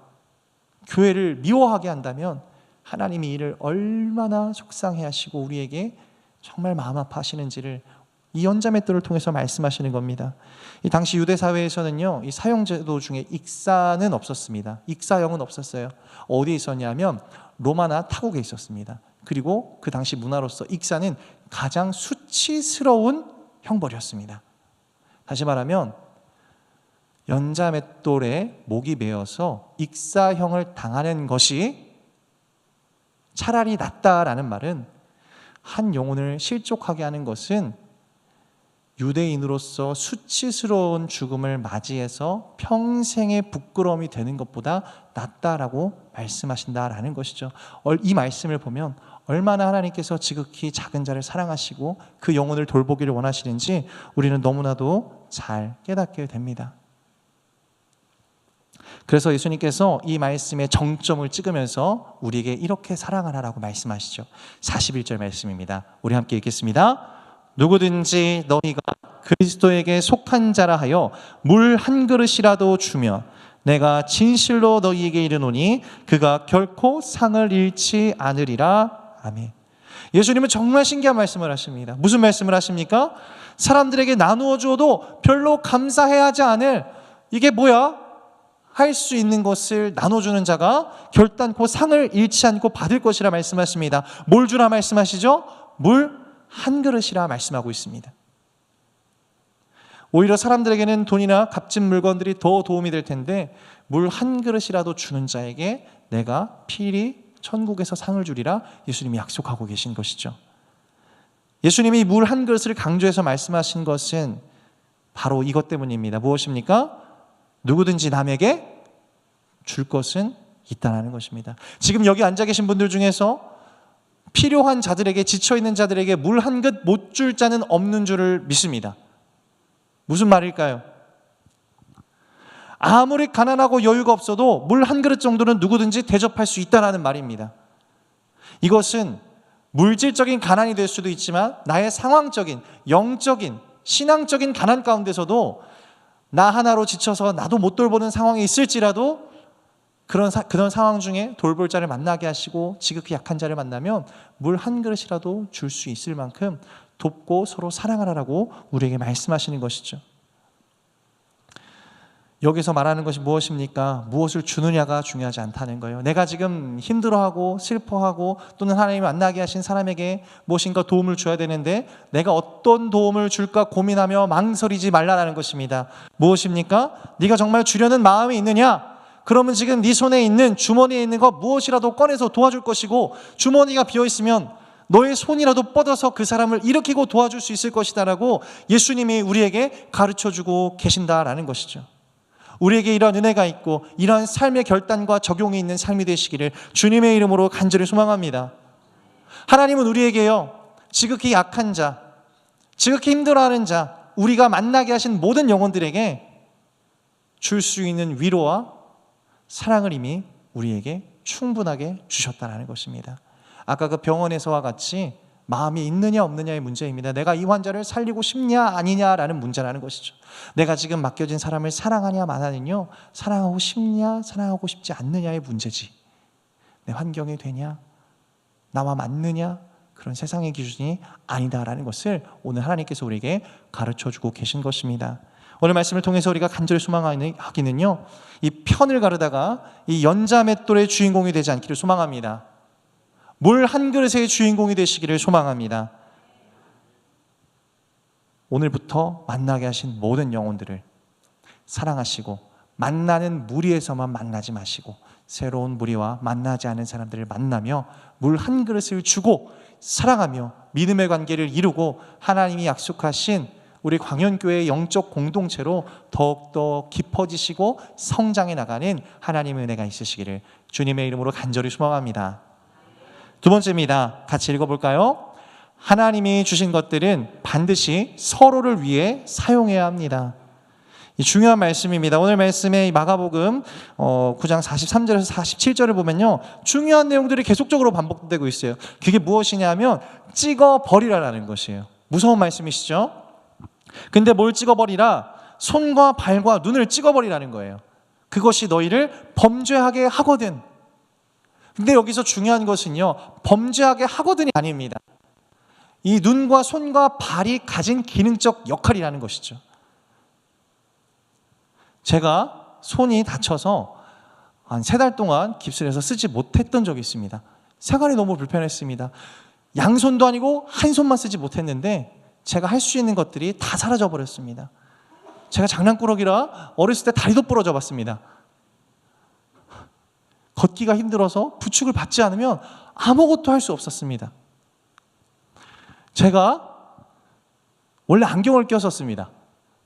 교회를 미워하게 한다면 하나님이 이를 얼마나 속상해 하시고 우리에게 정말 마음 아파하시는지를 이 연자맷돌을 통해서 말씀하시는 겁니다. 이 당시 유대 사회에서는요, 이 사형제도 중에 익사는 없었습니다. 익사형은 없었어요. 어디에 있었냐면 로마나 타국에 있었습니다. 그리고 그 당시 문화로서 익사는 가장 수치스러운 형벌이었습니다. 다시 말하면 연자맷돌에 목이 매어서 익사형을 당하는 것이 차라리 낫다라는 말은 한 영혼을 실족하게 하는 것은 유대인으로서 수치스러운 죽음을 맞이해서 평생의 부끄러움이 되는 것보다 낫다라고 말씀하신다라는 것이죠. 이 말씀을 보면 얼마나 하나님께서 지극히 작은 자를 사랑하시고 그 영혼을 돌보기를 원하시는지 우리는 너무나도 잘 깨닫게 됩니다. 그래서 예수님께서 이 말씀의 정점을 찍으면서 우리에게 이렇게 사랑하라라고 말씀하시죠. 41절 말씀입니다. 우리 함께 읽겠습니다. 누구든지 너희가 그리스도에게 속한 자라 하여 물 한 그릇이라도 주면 내가 진실로 너희에게 이르노니 그가 결코 상을 잃지 않으리라. 아멘. 예수님은 정말 신기한 말씀을 하십니다. 무슨 말씀을 하십니까? 사람들에게 나누어 주어도 별로 감사해야 하지 않을, 이게 뭐야? 할 수 있는 것을 나눠주는 자가 결단코 상을 잃지 않고 받을 것이라 말씀하십니다. 뭘 주라 말씀하시죠? 물 한 그릇이라 말씀하고 있습니다. 오히려 사람들에게는 돈이나 값진 물건들이 더 도움이 될 텐데 물 한 그릇이라도 주는 자에게 내가 필히 천국에서 상을 주리라 예수님이 약속하고 계신 것이죠. 예수님이 물 한 그릇을 강조해서 말씀하신 것은 바로 이것 때문입니다. 무엇입니까? 누구든지 남에게 줄 것은 있다는 것입니다. 지금 여기 앉아 계신 분들 중에서 필요한 자들에게, 지쳐있는 자들에게 물 한 그릇 못 줄 자는 없는 줄을 믿습니다. 무슨 말일까요? 아무리 가난하고 여유가 없어도 물 한 그릇 정도는 누구든지 대접할 수 있다는 말입니다. 이것은 물질적인 가난이 될 수도 있지만 나의 상황적인, 영적인, 신앙적인 가난 가운데서도 나 하나로 지쳐서 나도 못 돌보는 상황이 있을지라도 그런 상황 중에 돌볼 자를 만나게 하시고 지극히 약한 자를 만나면 물 한 그릇이라도 줄 수 있을 만큼 돕고 서로 사랑하라고 우리에게 말씀하시는 것이죠. 여기서 말하는 것이 무엇입니까? 무엇을 주느냐가 중요하지 않다는 거예요. 내가 지금 힘들어하고 슬퍼하고 또는 하나님이 만나게 하신 사람에게 무엇인가 도움을 줘야 되는데 내가 어떤 도움을 줄까 고민하며 망설이지 말라라는 것입니다. 무엇입니까? 네가 정말 주려는 마음이 있느냐? 그러면 지금 네 손에 있는, 주머니에 있는 거 무엇이라도 꺼내서 도와줄 것이고, 주머니가 비어있으면 너의 손이라도 뻗어서 그 사람을 일으키고 도와줄 수 있을 것이다라고 예수님이 우리에게 가르쳐주고 계신다라는 것이죠. 우리에게 이런 은혜가 있고 이러한 삶의 결단과 적용이 있는 삶이 되시기를 주님의 이름으로 간절히 소망합니다. 하나님은 우리에게요, 지극히 약한 자, 지극히 힘들어하는 자, 우리가 만나게 하신 모든 영혼들에게 줄 수 있는 위로와 사랑을 이미 우리에게 충분하게 주셨다는 것입니다. 아까 그 병원에서와 같이 마음이 있느냐 없느냐의 문제입니다. 내가 이 환자를 살리고 싶냐 아니냐라는 문제라는 것이죠. 내가 지금 맡겨진 사람을 사랑하냐 마냐는요, 사랑하고 싶냐 사랑하고 싶지 않느냐의 문제지. 내 환경이 되냐, 나와 맞느냐? 그런 세상의 기준이 아니다라는 것을 오늘 하나님께서 우리에게 가르쳐주고 계신 것입니다. 오늘 말씀을 통해서 우리가 간절히 소망하기는요, 이 편을 가르다가 이 연자맷돌의 주인공이 되지 않기를 소망합니다. 물 한 그릇의 주인공이 되시기를 소망합니다. 오늘부터 만나게 하신 모든 영혼들을 사랑하시고, 만나는 무리에서만 만나지 마시고 새로운 무리와 만나지 않은 사람들을 만나며 물 한 그릇을 주고 사랑하며 믿음의 관계를 이루고 하나님이 약속하신 우리 광연교회의 영적 공동체로 더욱더 깊어지시고 성장해 나가는 하나님의 은혜가 있으시기를 주님의 이름으로 간절히 소망합니다. 두 번째입니다. 같이 읽어볼까요? 하나님이 주신 것들은 반드시 서로를 위해 사용해야 합니다. 이 중요한 말씀입니다. 오늘 말씀의 마가복음 9장 43절에서 47절을 보면요, 중요한 내용들이 계속적으로 반복되고 있어요. 그게 무엇이냐면 찍어버리라라는 것이에요. 무서운 말씀이시죠? 근데 뭘 찍어버리라? 손과 발과 눈을 찍어버리라는 거예요. 그것이 너희를 범죄하게 하거든. 근데 여기서 중요한 것은요, 범죄하게 하거든이 아닙니다. 이 눈과 손과 발이 가진 기능적 역할이라는 것이죠. 제가 손이 다쳐서 한 3달 동안 깁스를 해서 쓰지 못했던 적이 있습니다. 생활이 너무 불편했습니다. 양손도 아니고 한 손만 쓰지 못했는데 제가 할 수 있는 것들이 다 사라져 버렸습니다. 제가 장난꾸러기라 어렸을 때 다리도 부러져 봤습니다. 걷기가 힘들어서 부축을 받지 않으면 아무것도 할 수 없었습니다. 제가 원래 안경을 꼈었습니다.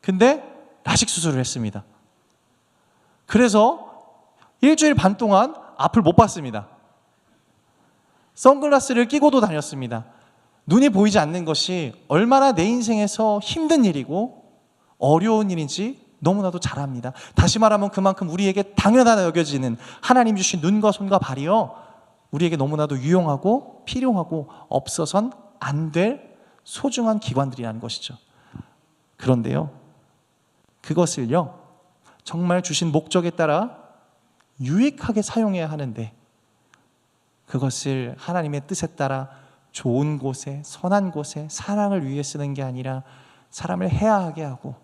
근데 라식 수술을 했습니다. 그래서 일주일 반 동안 앞을 못 봤습니다. 선글라스를 끼고도 다녔습니다. 눈이 보이지 않는 것이 얼마나 내 인생에서 힘든 일이고 어려운 일인지 너무나도 잘 압니다. 다시 말하면 그만큼 우리에게 당연하다 여겨지는 하나님 주신 눈과 손과 발이요, 우리에게 너무나도 유용하고 필요하고 없어선 안 될 소중한 기관들이라는 것이죠. 그런데요, 그것을요 정말 주신 목적에 따라 유익하게 사용해야 하는데, 그것을 하나님의 뜻에 따라 좋은 곳에, 선한 곳에 사랑을 위해 쓰는 게 아니라 사람을 해하게 하고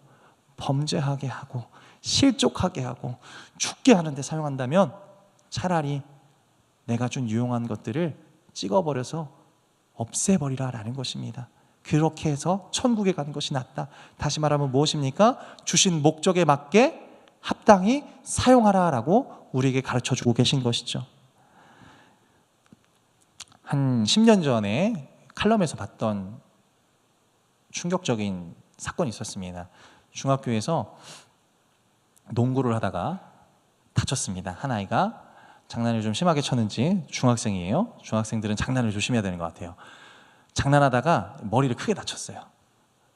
범죄하게 하고 실족하게 하고 죽게 하는 데 사용한다면 차라리 내가 준 유용한 것들을 찍어버려서 없애버리라라는 것입니다. 그렇게 해서 천국에 가는 것이 낫다. 다시 말하면 무엇입니까? 주신 목적에 맞게 합당히 사용하라라고 우리에게 가르쳐주고 계신 것이죠. 한 10년 전에 칼럼에서 봤던 충격적인 사건이 있었습니다. 중학교에서 농구를 하다가 다쳤습니다. 한 아이가 장난을 좀 심하게 쳤는지, 중학생이에요. 중학생들은 장난을 조심해야 되는 것 같아요. 장난하다가 머리를 크게 다쳤어요.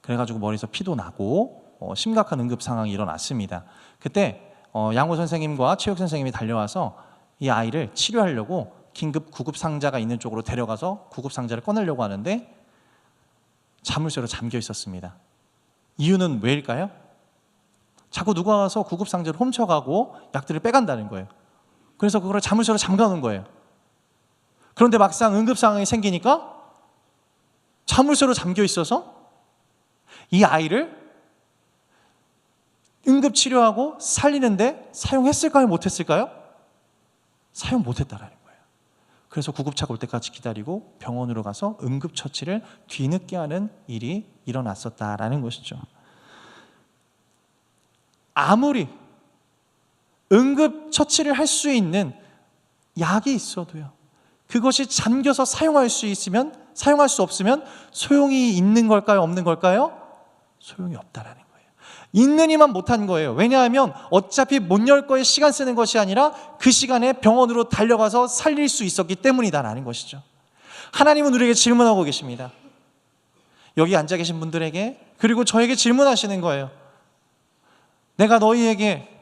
그래가지고 머리에서 피도 나고 심각한 응급 상황이 일어났습니다. 그때 양호 선생님과 체육 선생님이 달려와서 이 아이를 치료하려고 긴급 구급 상자가 있는 쪽으로 데려가서 구급 상자를 꺼내려고 하는데 자물쇠로 잠겨 있었습니다. 이유는 왜일까요? 자꾸 누가 와서 구급 상자를 훔쳐가고 약들을 빼간다는 거예요. 그래서 그걸 자물쇠로 잠가놓은 거예요. 그런데 막상 응급 상황이 생기니까 자물쇠로 잠겨 있어서 이 아이를 응급 치료하고 살리는데 사용했을까요? 못했을까요? 사용 못했다라는 거예요. 그래서 구급차가 올 때까지 기다리고 병원으로 가서 응급처치를 뒤늦게 하는 일이 일어났었다라는 것이죠. 아무리 응급처치를 할 수 있는 약이 있어도요, 그것이 잠겨서 사용할 수 없으면 소용이 있는 걸까요? 없는 걸까요? 소용이 없다라는 거예요. 있는 이만 못한 거예요. 왜냐하면 어차피 못 열 거에 시간 쓰는 것이 아니라 그 시간에 병원으로 달려가서 살릴 수 있었기 때문이다라는 것이죠. 하나님은 우리에게 질문하고 계십니다. 여기 앉아 계신 분들에게, 그리고 저에게 질문하시는 거예요. 내가 너희에게,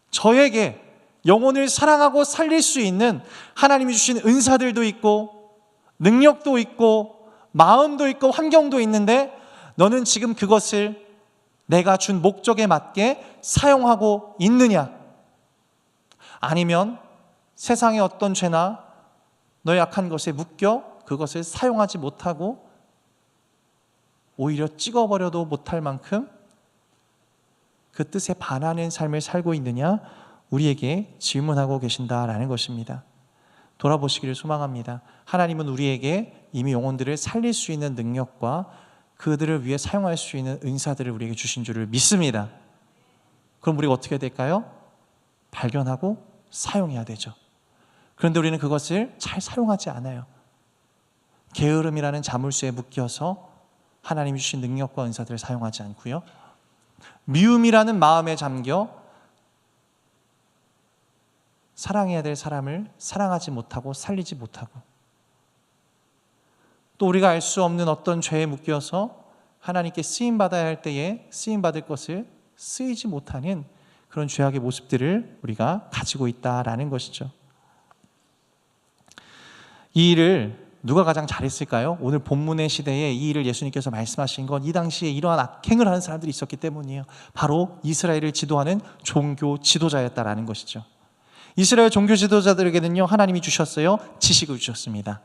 저에게 영혼을 사랑하고 살릴 수 있는 하나님이 주신 은사들도 있고 능력도 있고 마음도 있고 환경도 있는데 너는 지금 그것을 내가 준 목적에 맞게 사용하고 있느냐? 아니면 세상의 어떤 죄나 너의 악한 것에 묶여 그것을 사용하지 못하고 오히려 찍어버려도 못할 만큼 그 뜻에 반하는 삶을 살고 있느냐, 우리에게 질문하고 계신다라는 것입니다. 돌아보시기를 소망합니다. 하나님은 우리에게 이미 영혼들을 살릴 수 있는 능력과 그들을 위해 사용할 수 있는 은사들을 우리에게 주신 줄을 믿습니다. 그럼 우리가 어떻게 해야 될까요? 발견하고 사용해야 되죠. 그런데 우리는 그것을 잘 사용하지 않아요. 게으름이라는 자물쇠에 묶여서 하나님이 주신 능력과 은사들을 사용하지 않고요. 미움이라는 마음에 잠겨 사랑해야 될 사람을 사랑하지 못하고 살리지 못하고, 또 우리가 알 수 없는 어떤 죄에 묶여서 하나님께 쓰임받아야 할 때에 쓰임받을 것을 쓰이지 못하는 그런 죄악의 모습들을 우리가 가지고 있다라는 것이죠. 이 일을 누가 가장 잘했을까요? 오늘 본문의 시대에 이 일을 예수님께서 말씀하신 건 이 당시에 이러한 악행을 하는 사람들이 있었기 때문이에요. 바로 이스라엘을 지도하는 종교 지도자였다라는 것이죠. 이스라엘 종교 지도자들에게는요, 하나님이 주셨어요. 지식을 주셨습니다.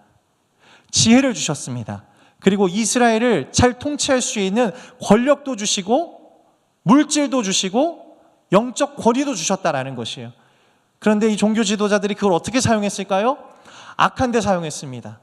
지혜를 주셨습니다. 그리고 이스라엘을 잘 통치할 수 있는 권력도 주시고 물질도 주시고 영적 권위도 주셨다라는 것이에요. 그런데 이 종교 지도자들이 그걸 어떻게 사용했을까요? 악한 데 사용했습니다.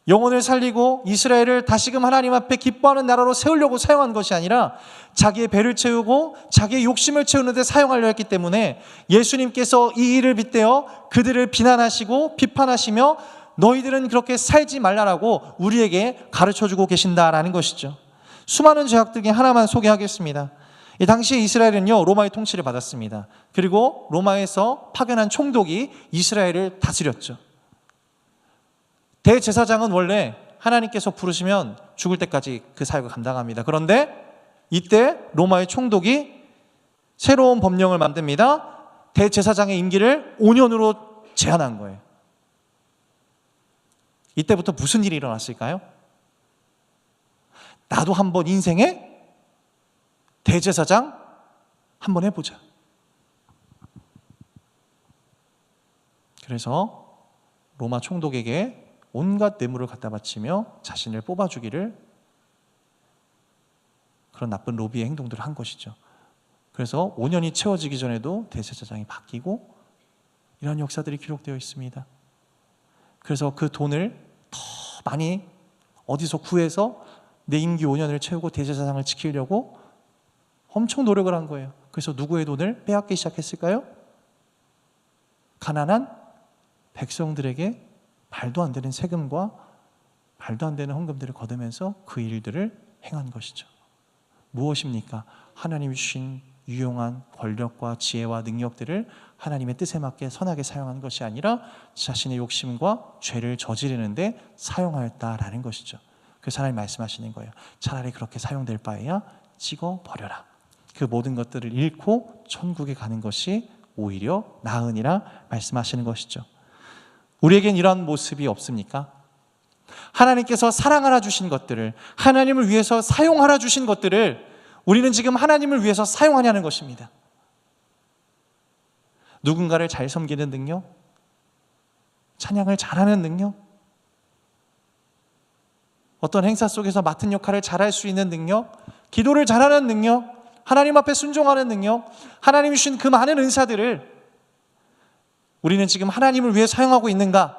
영혼을 살리고 이스라엘을 다시금 하나님 앞에 기뻐하는 나라로 세우려고 사용한 것이 아니라 자기의 배를 채우고 자기의 욕심을 채우는 데 사용하려 했기 때문에 예수님께서 이 일을 빗대어 그들을 비난하시고 비판하시며 너희들은 그렇게 살지 말라라고 우리에게 가르쳐주고 계신다라는 것이죠. 수많은 죄악 중에 하나만 소개하겠습니다. 이 당시에 이스라엘은요, 로마의 통치를 받았습니다. 그리고 로마에서 파견한 총독이 이스라엘을 다스렸죠. 대제사장은 원래 하나님께서 부르시면 죽을 때까지 그 사역을 감당합니다. 그런데 이때 로마의 총독이 새로운 법령을 만듭니다. 대제사장의 임기를 5년으로 제한한 거예요. 이때부터 무슨 일이 일어났을까요? 나도 한번 인생에 대제사장 한번 해보자. 그래서 로마 총독에게 온갖 뇌물을 갖다 바치며 자신을 뽑아주기를, 그런 나쁜 로비의 행동들을 한 것이죠. 그래서 5년이 채워지기 전에도 대제사장이 바뀌고 이런 역사들이 기록되어 있습니다. 그래서 그 돈을 더 많이 어디서 구해서 내 임기 5년을 채우고 대제사장을 지키려고 엄청 노력을 한 거예요. 그래서 누구의 돈을 빼앗기 시작했을까요? 가난한 백성들에게 말도 안 되는 세금과 말도 안 되는 헌금들을 거두면서 그 일들을 행한 것이죠. 무엇입니까? 하나님이 주신 유용한 권력과 지혜와 능력들을 하나님의 뜻에 맞게 선하게 사용한 것이 아니라 자신의 욕심과 죄를 저지르는데 사용하였다라는 것이죠. 그래서 하나님 말씀하시는 거예요. 차라리 그렇게 사용될 바에야 찍어버려라. 그 모든 것들을 잃고 천국에 가는 것이 오히려 나으니라 말씀하시는 것이죠. 우리에겐 이런 모습이 없습니까? 하나님께서 사랑하라 주신 것들을, 하나님을 위해서 사용하라 주신 것들을 우리는 지금 하나님을 위해서 사용하냐는 것입니다. 누군가를 잘 섬기는 능력, 찬양을 잘하는 능력, 어떤 행사 속에서 맡은 역할을 잘할 수 있는 능력, 기도를 잘하는 능력, 하나님 앞에 순종하는 능력, 하나님이 주신 그 많은 은사들을 우리는 지금 하나님을 위해 사용하고 있는가?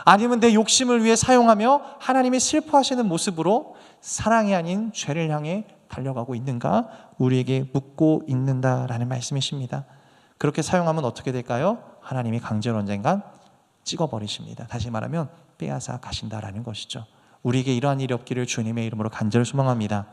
아니면 내 욕심을 위해 사용하며 하나님이 슬퍼하시는 모습으로 사랑이 아닌 죄를 향해 달려가고 있는가? 우리에게 묻고 있는다라는 말씀이십니다. 그렇게 사용하면 어떻게 될까요? 하나님이 강제로 언젠간 찍어버리십니다. 다시 말하면 빼앗아 가신다라는 것이죠. 우리에게 이러한 일이 없기를 주님의 이름으로 간절히 소망합니다.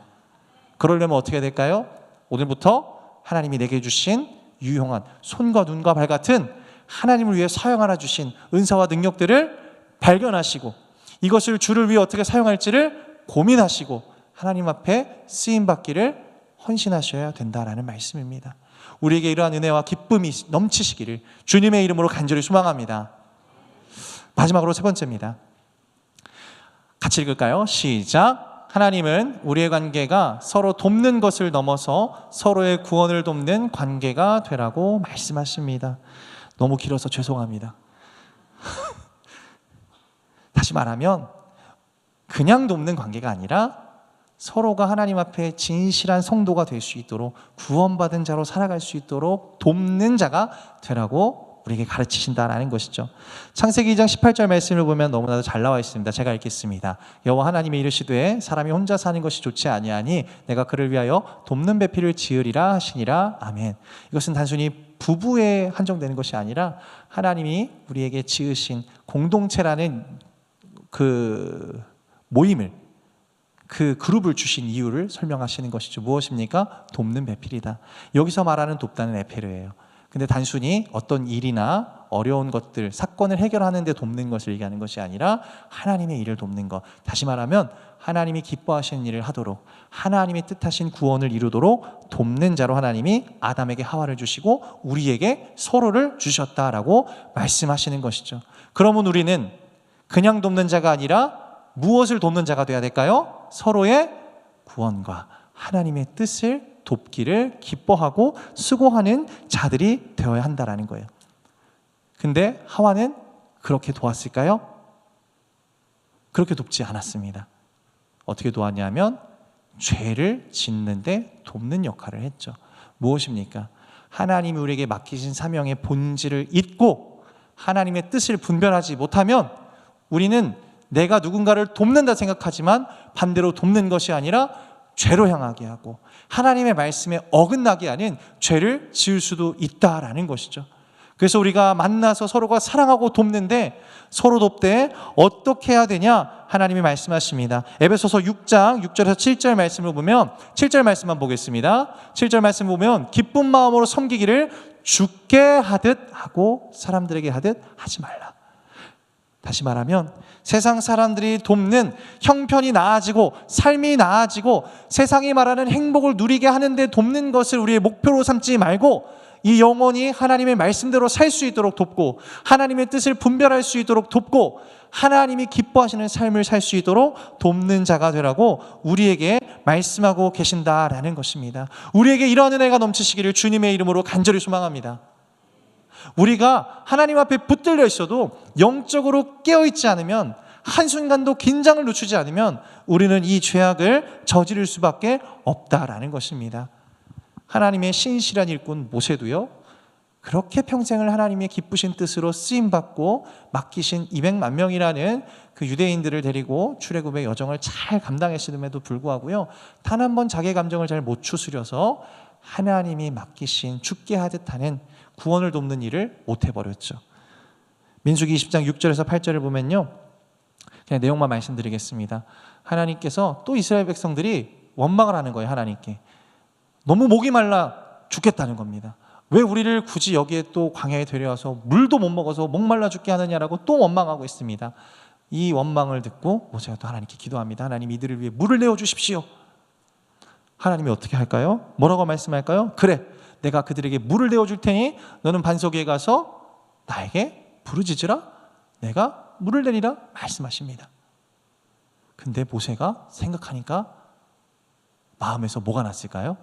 그러려면 어떻게 될까요? 오늘부터 하나님이 내게 주신 유용한 손과 눈과 발 같은 하나님을 위해 사용하라 주신 은사와 능력들을 발견하시고 이것을 주를 위해 어떻게 사용할지를 고민하시고 하나님 앞에 쓰임받기를 헌신하셔야 된다라는 말씀입니다. 우리에게 이러한 은혜와 기쁨이 넘치시기를 주님의 이름으로 간절히 소망합니다. 마지막으로 세 번째입니다. 같이 읽을까요? 시작. 하나님은 우리의 관계가 서로 돕는 것을 넘어서 서로의 구원을 돕는 관계가 되라고 말씀하십니다. 너무 길어서 죄송합니다. 다시 말하면 그냥 돕는 관계가 아니라 서로가 하나님 앞에 진실한 성도가 될 수 있도록, 구원받은 자로 살아갈 수 있도록 돕는 자가 되라고 우리에게 가르치신다라는 것이죠. 창세기 2장 18절 말씀을 보면 너무나도 잘 나와 있습니다. 제가 읽겠습니다. 여호와 하나님이 이르시되 사람이 혼자 사는 것이 좋지 아니하니 내가 그를 위하여 돕는 배필을 지으리라 하시니라. 아멘. 이것은 단순히 부부에 한정되는 것이 아니라 하나님이 우리에게 지으신 공동체라는 그 모임을, 그 그룹을 주신 이유를 설명하시는 것이죠. 무엇입니까? 돕는 배필이다. 여기서 말하는 돕다는 에페르예요. 근데 단순히 어떤 일이나 어려운 것들, 사건을 해결하는 데 돕는 것을 얘기하는 것이 아니라 하나님의 일을 돕는 것. 다시 말하면 하나님이 기뻐하시는 일을 하도록, 하나님의 뜻하신 구원을 이루도록 돕는 자로 하나님이 아담에게 하와를 주시고 우리에게 서로를 주셨다라고 말씀하시는 것이죠. 그러면 우리는 그냥 돕는 자가 아니라 무엇을 돕는 자가 되어야 될까요? 서로의 구원과 하나님의 뜻을 돕기를 기뻐하고 수고하는 자들이 되어야 한다라는 거예요. 근데 하와는 그렇게 도왔을까요? 그렇게 돕지 않았습니다. 어떻게 도왔냐면 죄를 짓는데 돕는 역할을 했죠. 무엇입니까? 하나님이 우리에게 맡기신 사명의 본질을 잊고 하나님의 뜻을 분별하지 못하면 우리는 내가 누군가를 돕는다 생각하지만 반대로 돕는 것이 아니라 죄로 향하게 하고 하나님의 말씀에 어긋나게 하는 죄를 지을 수도 있다라는 것이죠. 그래서 우리가 만나서 서로가 사랑하고 돕는데 서로 돕되 어떻게 해야 되냐? 하나님이 말씀하십니다. 에베소서 6장 6절에서 7절 말씀을 보면 7절 말씀만 보겠습니다. 7절 말씀 보면 기쁜 마음으로 섬기기를 주께 하듯 하고 사람들에게 하듯 하지 말라. 다시 말하면 세상 사람들이 돕는 형편이 나아지고 삶이 나아지고 세상이 말하는 행복을 누리게 하는데 돕는 것을 우리의 목표로 삼지 말고 이 영혼이 하나님의 말씀대로 살 수 있도록 돕고 하나님의 뜻을 분별할 수 있도록 돕고 하나님이 기뻐하시는 삶을 살 수 있도록 돕는 자가 되라고 우리에게 말씀하고 계신다라는 것입니다. 우리에게 이러한 은혜가 넘치시기를 주님의 이름으로 간절히 소망합니다. 우리가 하나님 앞에 붙들려 있어도 영적으로 깨어있지 않으면 한순간도 긴장을 늦추지 않으면 우리는 이 죄악을 저지를 수밖에 없다라는 것입니다. 하나님의 신실한 일꾼 모세도요, 그렇게 평생을 하나님의 기쁘신 뜻으로 쓰임받고 맡기신 200만 명이라는 그 유대인들을 데리고 출애굽의 여정을 잘 감당했음에도 불구하고요, 단 한 번 자기 감정을 잘 못 추스려서 하나님이 맡기신 죽게 하듯 하는 구원을 돕는 일을 못해버렸죠. 민수기 20장 6절에서 8절을 보면요, 그냥 내용만 말씀드리겠습니다. 하나님께서 또 이스라엘 백성들이 원망을 하는 거예요. 하나님께 너무 목이 말라 죽겠다는 겁니다. 왜 우리를 굳이 여기에 또 광야에 데려와서 물도 못 먹어서 목말라 죽게 하느냐라고 또 원망하고 있습니다. 이 원망을 듣고 모세가 또 하나님께 기도합니다. 하나님, 이들을 위해 물을 내어주십시오. 하나님이 어떻게 할까요? 뭐라고 말씀할까요? 그래, 내가 그들에게 물을 내어줄 테니 너는 반석 위에 가서 나에게 부르짖으라, 내가 물을 내리라 말씀하십니다. 근데 모세가 생각하니까 마음에서 뭐가 났을까요?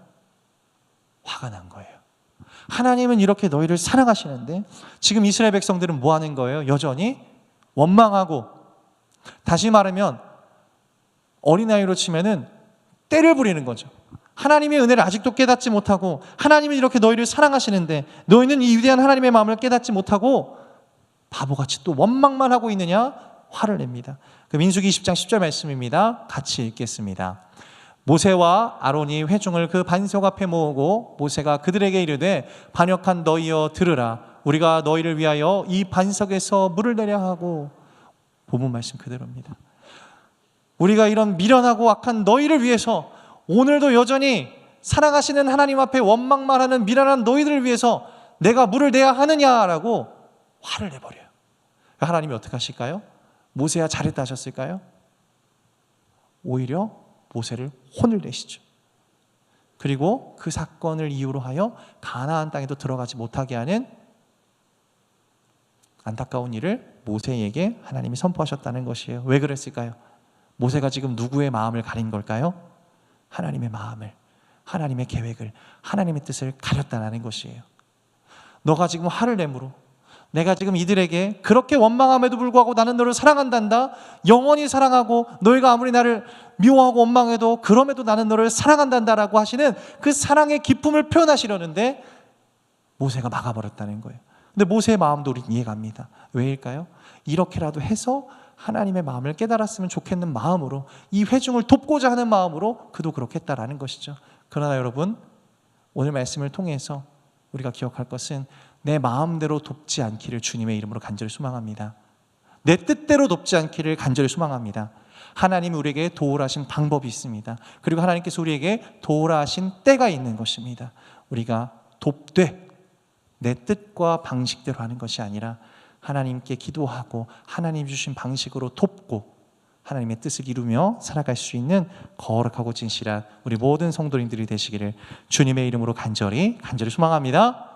화가 난 거예요. 하나님은 이렇게 너희를 사랑하시는데 지금 이스라엘 백성들은 뭐 하는 거예요? 여전히 원망하고, 다시 말하면 어린아이로 치면은 때를 부리는 거죠. 하나님의 은혜를 아직도 깨닫지 못하고 하나님이 이렇게 너희를 사랑하시는데 너희는 이 위대한 하나님의 마음을 깨닫지 못하고 바보같이 또 원망만 하고 있느냐? 화를 냅니다. 그 민수기 20장 10절 말씀입니다. 같이 읽겠습니다. 모세와 아론이 회중을 그 반석 앞에 모으고 모세가 그들에게 이르되 반역한 너희여 들으라, 우리가 너희를 위하여 이 반석에서 물을 내려 하고. 본문 말씀 그대로입니다. 우리가 이런 미련하고 악한 너희를 위해서, 오늘도 여전히 사랑하시는 하나님 앞에 원망만 하는 미련한 너희들을 위해서 내가 물을 내야 하느냐라고 화를 내버려요. 하나님이 어떻게 하실까요? 모세야 잘했다 하셨을까요? 오히려 모세를 혼을 내시죠. 그리고 그 사건을 이유로 하여 가나안 땅에도 들어가지 못하게 하는 안타까운 일을 모세에게 하나님이 선포하셨다는 것이에요. 왜 그랬을까요? 모세가 지금 누구의 마음을 가린 걸까요? 하나님의 마음을, 하나님의 계획을, 하나님의 뜻을 가렸다는 것이에요. 너가 지금 화를 내므로, 내가 지금 이들에게 그렇게 원망함에도 불구하고 나는 너를 사랑한단다, 영원히 사랑하고 너희가 아무리 나를 미워하고 원망해도 그럼에도 나는 너를 사랑한단다라고 하시는 그 사랑의 기쁨을 표현하시려는데 모세가 막아버렸다는 거예요. 근데 모세의 마음도 우리는 이해갑니다. 왜일까요? 이렇게라도 해서 하나님의 마음을 깨달았으면 좋겠는 마음으로, 이 회중을 돕고자 하는 마음으로 그도 그렇게 했다라는 것이죠. 그러나 여러분, 오늘 말씀을 통해서 우리가 기억할 것은 내 마음대로 돕지 않기를 주님의 이름으로 간절히 소망합니다. 내 뜻대로 돕지 않기를 간절히 소망합니다. 하나님이 우리에게 도우라 하신 방법이 있습니다. 그리고 하나님께서 우리에게 도우라 하신 때가 있는 것입니다. 우리가 돕되 내 뜻과 방식대로 하는 것이 아니라 하나님께 기도하고 하나님 주신 방식으로 돕고 하나님의 뜻을 이루며 살아갈 수 있는 거룩하고 진실한 우리 모든 성도님들이 되시기를 주님의 이름으로 간절히 소망합니다.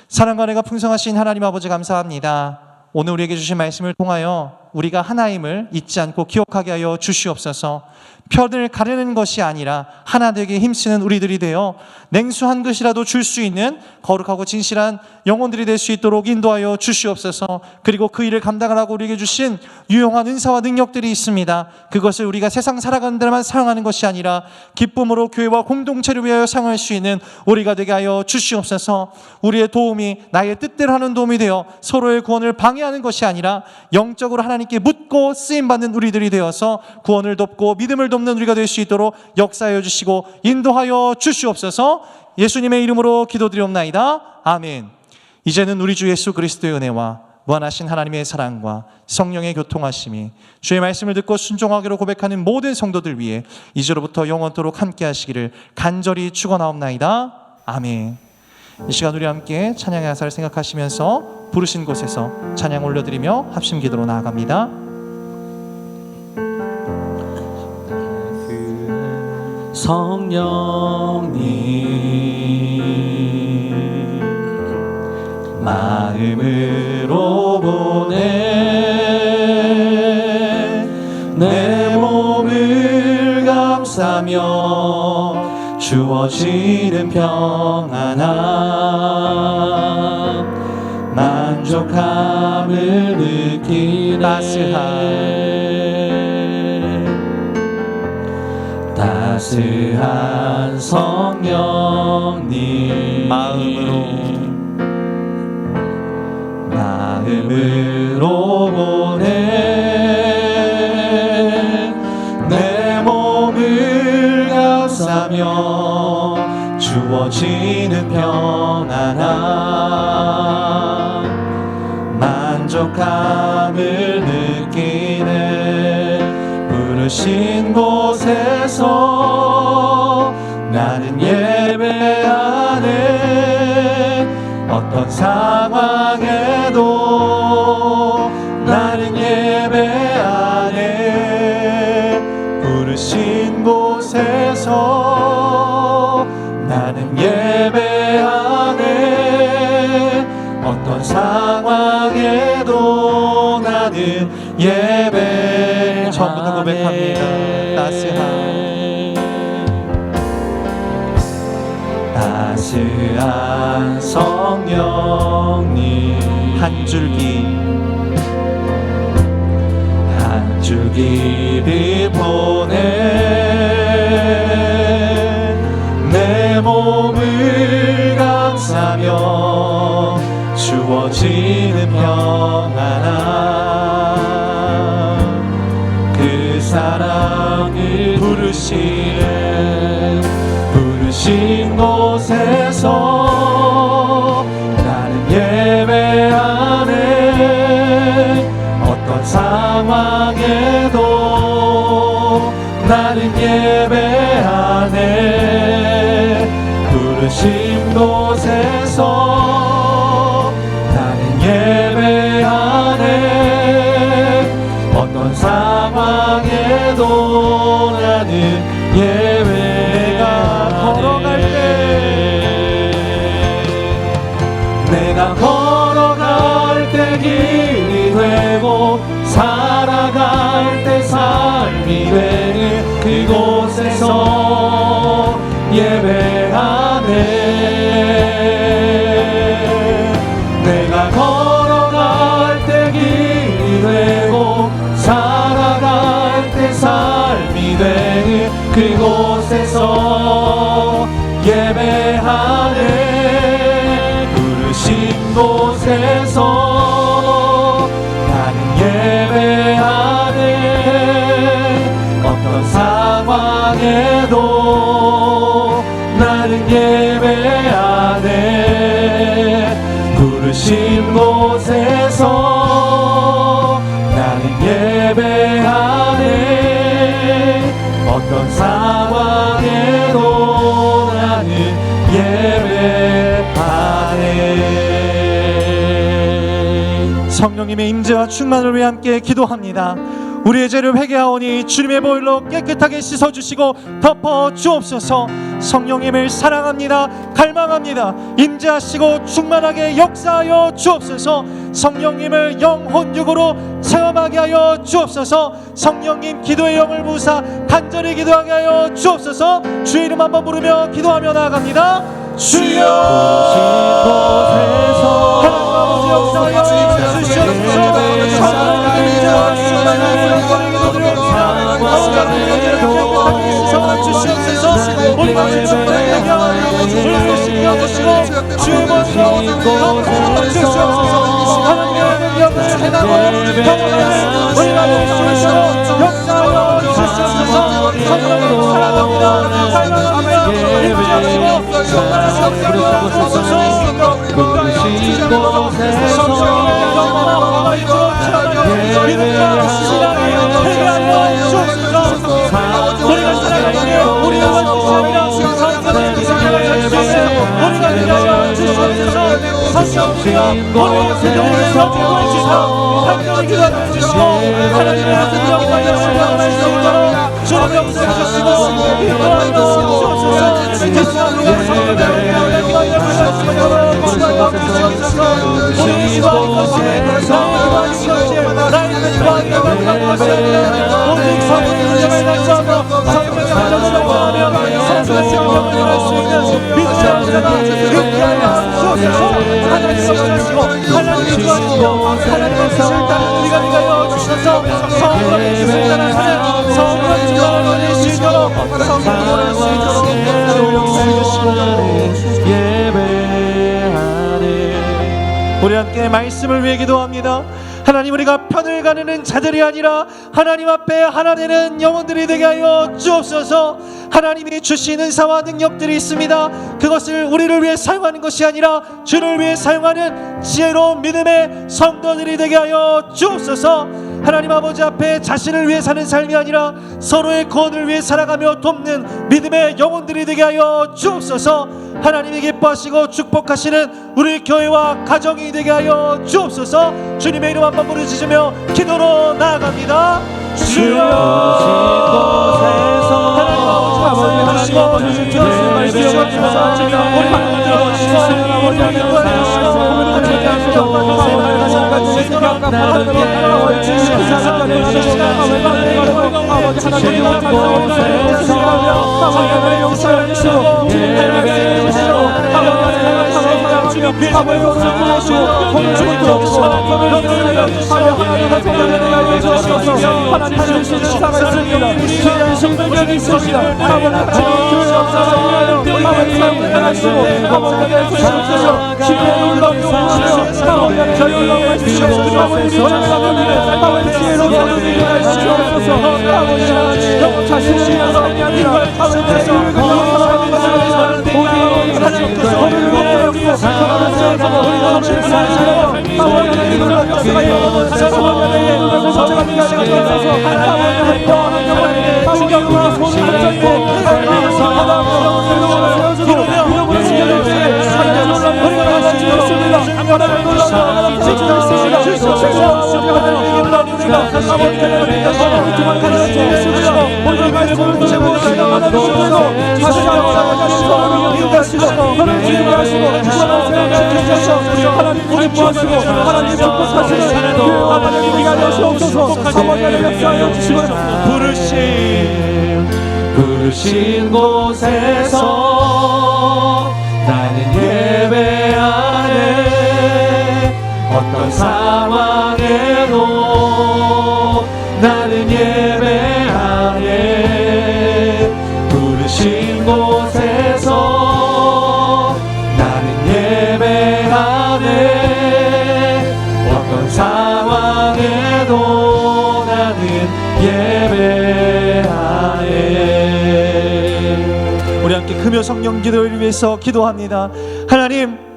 사랑과 은혜가 풍성하신 하나님 아버지 감사합니다. 오늘 우리에게 주신 말씀을 통하여 우리가 하나님을 잊지 않고 기억하게 하여 주시옵소서. 편을 가르는 것이 아니라 하나 되게 힘쓰는 우리들이 되어 냉수 한 그릇이라도 줄 수 있는 거룩하고 진실한 영혼들이 될 수 있도록 인도하여 주시옵소서. 그리고 그 일을 감당하라고 우리에게 주신 유용한 은사와 능력들이 있습니다. 그것을 우리가 세상 살아가는 데만 사용하는 것이 아니라 기쁨으로 교회와 공동체를 위하여 사용할 수 있는 우리가 되게 하여 주시옵소서. 우리의 도움이 나의 뜻대로 하는 도움이 되어 서로의 구원을 방해하는 것이 아니라 영적으로 하나님께 묻고 쓰임받는 우리들이 되어서 구원을 돕고 믿음을 돕는 우리가 될 수 있도록 역사하여 주시고 인도하여 주시옵소서. 예수님의 이름으로 기도드리옵나이다. 아멘. 이제는 우리 주 예수 그리스도의 은혜와 무한하신 하나님의 사랑과 성령의 교통하심이 주의 말씀을 듣고 순종하기로 고백하는 모든 성도들 위해 이제로부터 영원토록 함께 하시기를 간절히 축원하옵나이다. 아멘. 이 시간 우리 함께 찬양의 가사를 생각하시면서 부르신 곳에서 찬양 올려드리며 합심 기도로 나아갑니다. 성령님 마음으로 보내 내 몸을 감싸며 주어지는 평안함 만족함을 느끼네. 따스한 성령님 마음으로 보내 내 몸을 감싸며 주어지는 평안함 만족함을 느끼네. 부르신 곳에서 나는 예배하네. 어떤 상황에도 나는 예배하네. 부르신 곳에서 나는 예배하네. 어떤 상황에도 나는 예배. 처음부터 고백합니다. 따스한 성령님 한 줄기 빛 보내 내 몸을 감싸며 주어지는 평안함 그 사랑을 부르신 곳에서 나는 예배하네. 어떤 상황에도 성령님의 임재와 충만을 위해 함께 기도합니다. 우리의 죄를 회개하오니 주님의 보혈로 깨끗하게 씻어주시고 덮어주옵소서. 성령님을 사랑합니다. 갈망합니다. 임재하시고 충만하게 역사하여 주옵소서. 성령님을 영혼육으로 체험하게 하여 주옵소서. 성령님 기도의 영을 부으사 간절히 기도하게 하여 주옵소서. 주의 이름 한번 부르며 기도하며 나아갑니다. 주여 하나님 아버지 역사하여 주시옵소서. 우리 함께 말씀을 위해 기도합니다. 하나님, 우리가 편을 가르는 자들이 아니라 하나님 앞에 하나 되는 영혼들이 되게 하여 주옵소서. 하나님이 주신 은사와 능력들이 있습니다. 그것을 우리를 위해 사용하는 것이 아니라 주를 위해 사용하는 지혜로운 믿음의 성도들이 되게 하여 주옵소서. 하나님 아버지 앞에 자신을 위해 사는 삶이 아니라 서로의 구원을 위해 살아가며 돕는 믿음의 영혼들이 되게 하여 주옵소서. 하나님이 기뻐하시고 축복하시는 우리 교회와 가정이 되게 하여 주옵소서. 주님의 이름 한번 부르짖으며 기도로 나아갑니다. 주여 하나님 아버지 부르신 곳에서 나는 예배하네. 어떤 상황에도 나는 예배하네. 부르신 곳에서 나는 예배하네. 어떤 상황에도 나는 예배하네. 우리 함께 금요 성령 기도를 위해서 기도합니다. 하나님,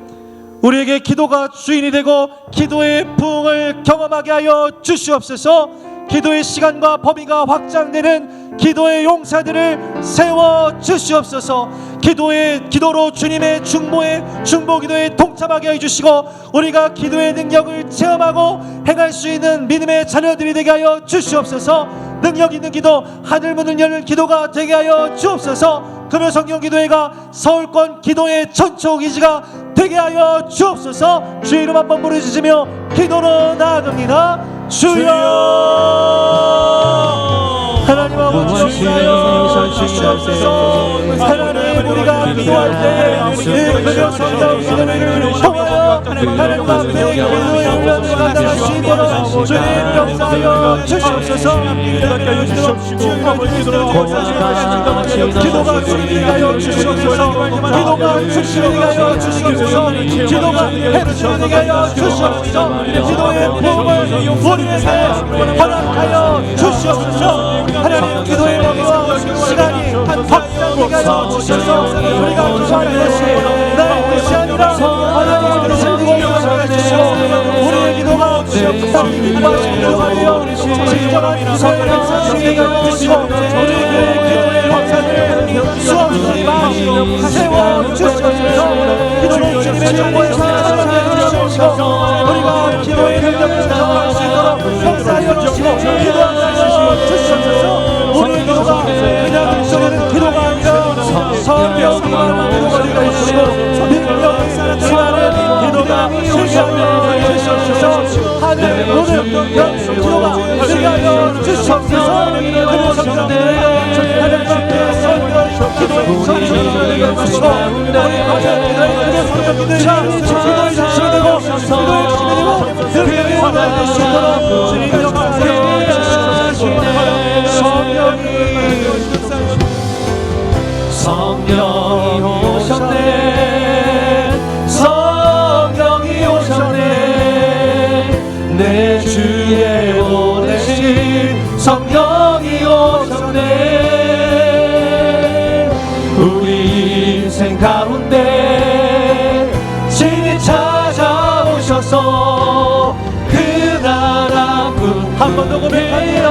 우리에게 기도가 주인이 되고 기도의 부흥을 경험하게 하여 주시옵소서. 기도의 시간과 범위가 확장되는 기도의 용사들을 세워 주시옵소서. 기도로 주님의 중보 기도에 동참하게 해주시고 우리가 기도의 능력을 체험하고 행할 수 있는 믿음의 자녀들이 되게 하여 주시옵소서. 능력 있는 기도, 하늘 문을 여는 기도가 되게 하여 주옵소서. 금요 성경 기도회가 서울권 기도의 전초기지가 되게 하여 주옵소서. 주의 이름 한번 부르짖으며 기도로 나아갑니다. 주여 하나님 아버지 주시옵소서. 하나님 우리가 기도할 때 이 금요 성경 기도회를 통하여 하나님 앞에 기도의 응답을 받아 수 있도록 주님 역사하여 주시옵소서. 기도가 주님이 하여 주시옵소서. 기도가 주님이 하여 주시옵소서. 기도가 해주시게 하여 주시옵소서. 기도의 부흥을 우리에게 허락하여 주시옵소서. 하나님 기도의 범위와 시간이 확장되게 하여 주셔서 우리가 기도하는 것이 나의 뜻이 아니라 하나님의 뜻을 이루어 주시고 우리의 기도가 기뻐하시는 기도가 되어 진정한 기도의 역사를 되게 하여 주시고 우리의 기도의 역사를 수없이 많이 세워 주시옵소서. 기도로 주님의 정보에 살아가게 주시옵소서. 우리가 기도의 능력을 경험할 수 있도록 역사하여 주시고 기도하여 주시옵소서. 우리의 기도가 그냥 소리는 기도가 아니라 성령과 기도가 되게 해주시고 능력을 살아내는 기도가 되게 주시옵소서. 하늘 오늘 연수 기도가 되게 하여 주시옵소서. 그리고 성령들의 하나님 앞에 성령 기도의 성령을 되게 해주시고 우리 가정 기도의 성령들이 기도의 중심이 되고 기도의 중심이 되고 능력의 원을 될 수 있도록 주님 역사하여 주시옵소서. 성령이 오셨네. 성령이 오셨네. 내 주에 보내신 성령이 오셨네. 우리 인생 가운데 친히 찾아오셔서 그 나라 군 한 번 더 고백합니다.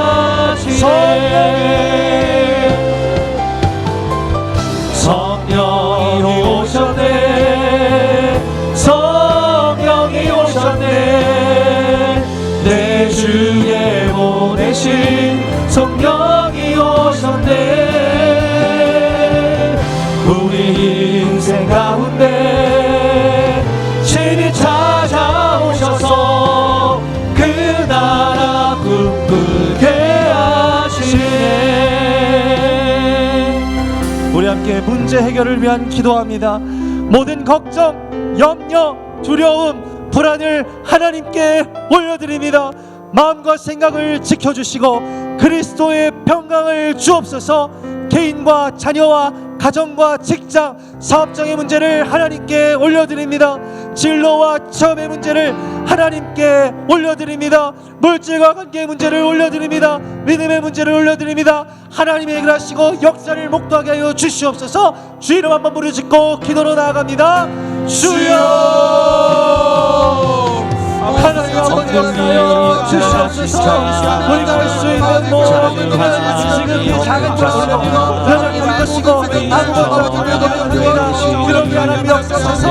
성령이 오셨네. 성령이 오셨네. 내 주에 보내신 성령이 오셨네. 우리 인생 가운데 친히 찾아오셔서 그 나라 꿈꾸게 하시네. 우리 함께 문제 해결을 위한 기도합니다. 모든 걱정, 염려, 두려움, 불안을 하나님께 올려드립니다. 마음과 생각을 지켜주시고 그리스도의 평강을 주옵소서. 개인과 자녀와 가정과 직장, 사업장의 문제를 하나님께 올려드립니다. 진로와 취업의 문제를 하나님께 올려드립니다. 물질과 관계의 문제를 올려드립니다. 믿음의 문제를 올려드립니다. 하나님이 해결하시고 역사를 목도하게 하여 주시옵소서. 주 이름 한번 부르짖고 기도로 나아갑니다. 주여 하나님 아버지 역사하여 주시옵소서. 우리가 할 수 있는 모든 지금 이 작은 것으로 여전히 할 것이고 아무것도 없습니다. 그런데 하나님 역사하셔서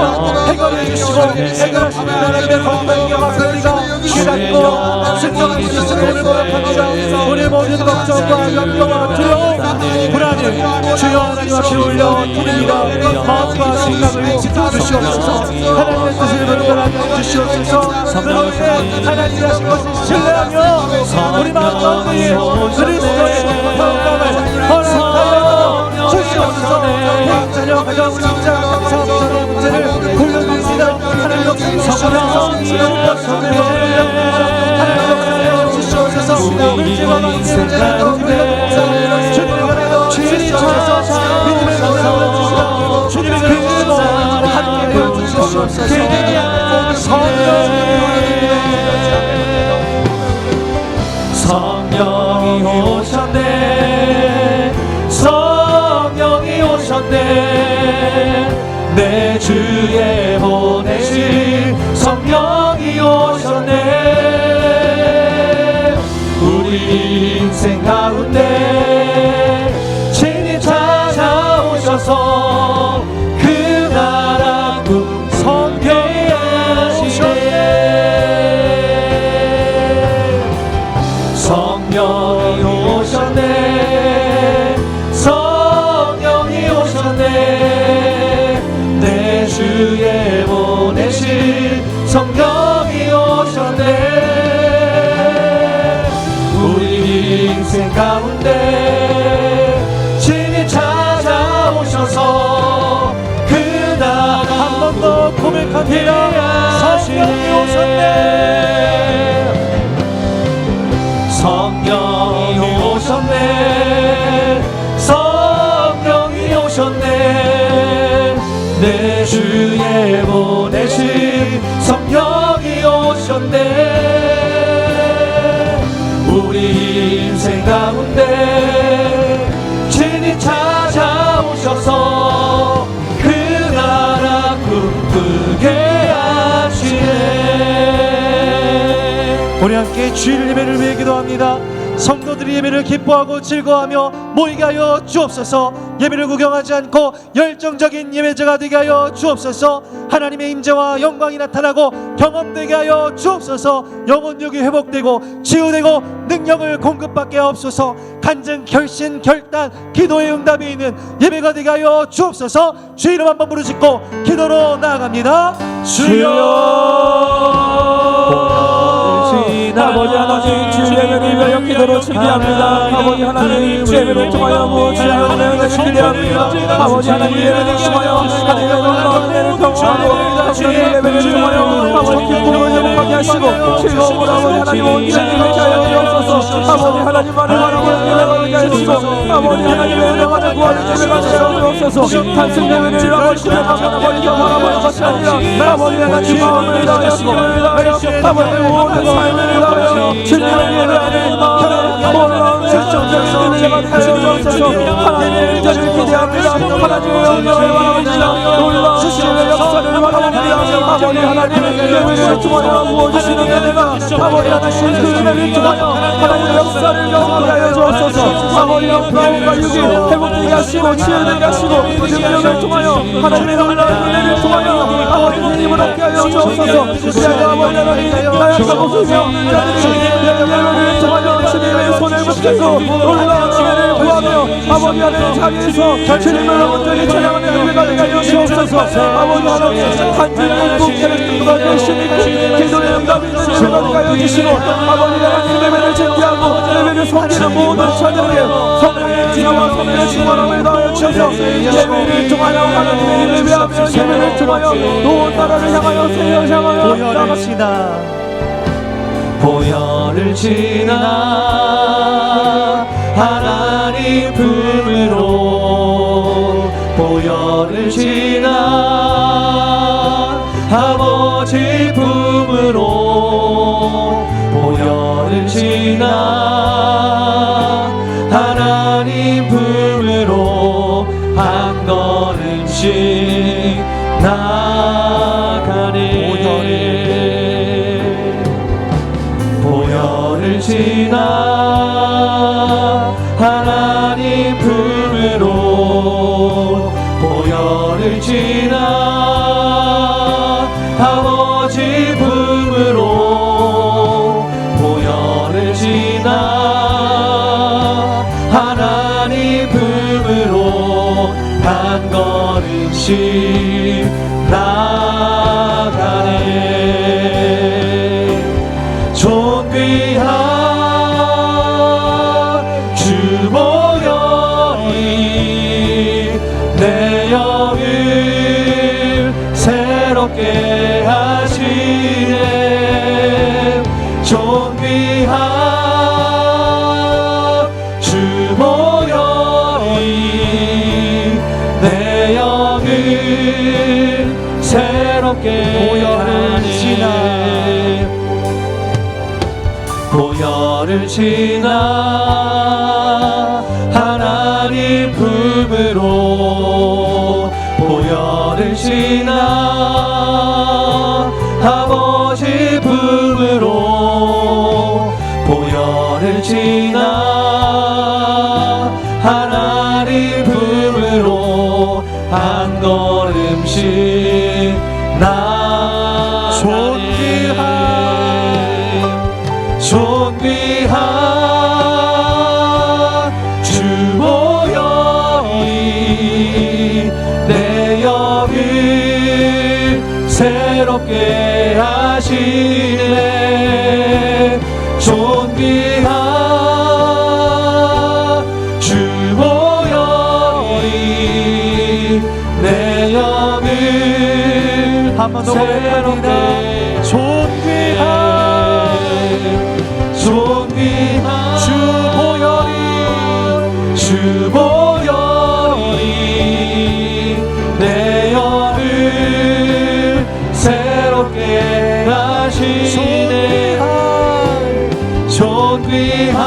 해결해 주시고 해결하시는 하나님의 건강의 영광을 우리가 깨닫고 순종할 수 있는 오늘 고백합니다. 우리 모든 걱정과 염려와 두려움, 불안을 주여 하나님 앞에 올려드립니다. 마음과 생각을 지켜주시옵소서. 하나님의 뜻을 분별하게 주시옵소서. 하나님 하신 것을 신뢰하며 우리 마음과 의에 그리스도의 평강을 허락하여 주시옵소서. 자녀 가정 직장 사업자의 문제를 올려드립니다. 하나님 역사해 주시옵소서. 하나님 역사해 주시옵소서. 물질과 관계의 문제를 주님의 은혜로 주시옵소서. 믿음의 은혜로 주시옵소서. 주님의 은혜로 함께 주시옵소서. 성령이 오셨네. 성령이 오셨네. 내 주에 보내신 성령이 오셨네. 우리 인생 가운데 친히 찾아오셔서 그 나라 꿈 성경에 하시네. 성령이 오셨네. 성령이 오셨네. 내 주에 보내신 성령이 오셨네. 우리 인생 가운데 친히 찾아오셔서 그 나라 한 번 더 고백합니다. 성령이 오셨네. 성령이 오셨네. 성령이 오셨네. 내 주에 보내신 성령이 오셨네. 우리 인생 가운데 친히 찾아오셔서 그 나라 꿈꾸게 하시네. 우리 함께 주일 예배를 위해 기도합니다. 성도들이 예배를 기뻐하고 즐거워하며 모이게 하여 주옵소서. 예배를 구경하지 않고 열정적인 예배자가 되게 하여 주옵소서. 하나님의 임재와 영광이 나타나고 경험되게 하여 주옵소서. 영혼력이 회복되고 치유되고 능력을 공급받게 하옵소서. 간증, 결신, 결단, 기도의 응답이 있는 예배가 되게 하여 주옵소서. 주 이름 한번 부르짖고 기도로 나아갑니다. 주여. 아버지 하나님, 주 예배를 위하여 기도로 준비합니다. 아버지 하나님, 주 예배를 통하여 무엇을 하나님을 기대합니다. 아버지 하나님, 예배를 통하여 하나님의 놀라운 은혜를 경험하고 하나님의 예배를 통하여 아버지 기쁨을 회복하게 하시고 즐거움을 아버지 하나님 온 세상에 가게 하여 주옵소서. 아버지 하나님만을 바라보는 예배가 되게 하시고 아버지 하나님의 은혜만을 구하는 예배가 되게 하여 주옵소서. 단순 예배를 아버지 하나님 버리고 바라보는 것이 아니라 아버지 하나님 마음을 다하시고 아버지 모든 삶을 주님을 예배하는 마음에 놀라운 실정적인 은혜가 되게 하여 주옵소서. 하나님의 은혜를 기대합니다. 하나님의 영광을 바라봅니다. 놀라운 주님의 역사를 바라봅니다. 아버지 하나님의 예배를 통하여 부어주시는 은혜가 아버지 하나님 그 은혜를 통하여 하나님의 역사를 경험하게 하여 주옵소서. 아버지 영광과 육이 회복되게 하시고 치유되게 하시고 능력을 통하여 하나님의 놀라운 은혜를 통하여 아버지 힘을 얻게 하여 주옵소서. 아버지 하나님 나약하고 소명 예배를 통하여 주님의 손을 붙들고 놀라운 은혜를 구하며 아버지 하나님 자리에서 주님을 온전히 찬양하는 예배가 되게 하여 주옵소서. 아버지 하나님 간증의 꿈깨를 뚫고 열심히 기도의 응답이 있는 예배가 되게 하여 주시고 아버지 하나님 예배를 준비하고 예배를 섬기는 모든 자들에게 성령의 지나와 성령의 충만함을 다하여 주셔서 예배를 통하여 하나님의 예배하며 예배를 통하여 온 나라를 향하여 세상을 향하여 나갑시다. 보혈을 지나 하나님 품으로 보혈을 지나 아버지 품으로 보혈을 지나 하나님 품으로 한 걸음씩 나가네. 보혈을 지나 하나님 품으로 보혈을 지나 아버지 품으로 보혈을 지나 하나님 품으로 한 걸음씩 나가네. 존귀한 주 보혈이 내 영을 새롭게 하시네. 존귀한 주 보혈이 내 영을 새롭게 하시네. 보혈을 지나 하나님 품으로 보혈을 지나 아버지 품으로 보혈을 세월을 지나 하나님 품으로 한 걸음씩 나아가네. 존귀한 주 보혈이 내 영을 새롭게 하시네. 존귀한 주 보혈이 내 영을 한 번 더 고백합니다. 존귀한 주 보혈이 내 영을 새롭게 하시네. 존귀한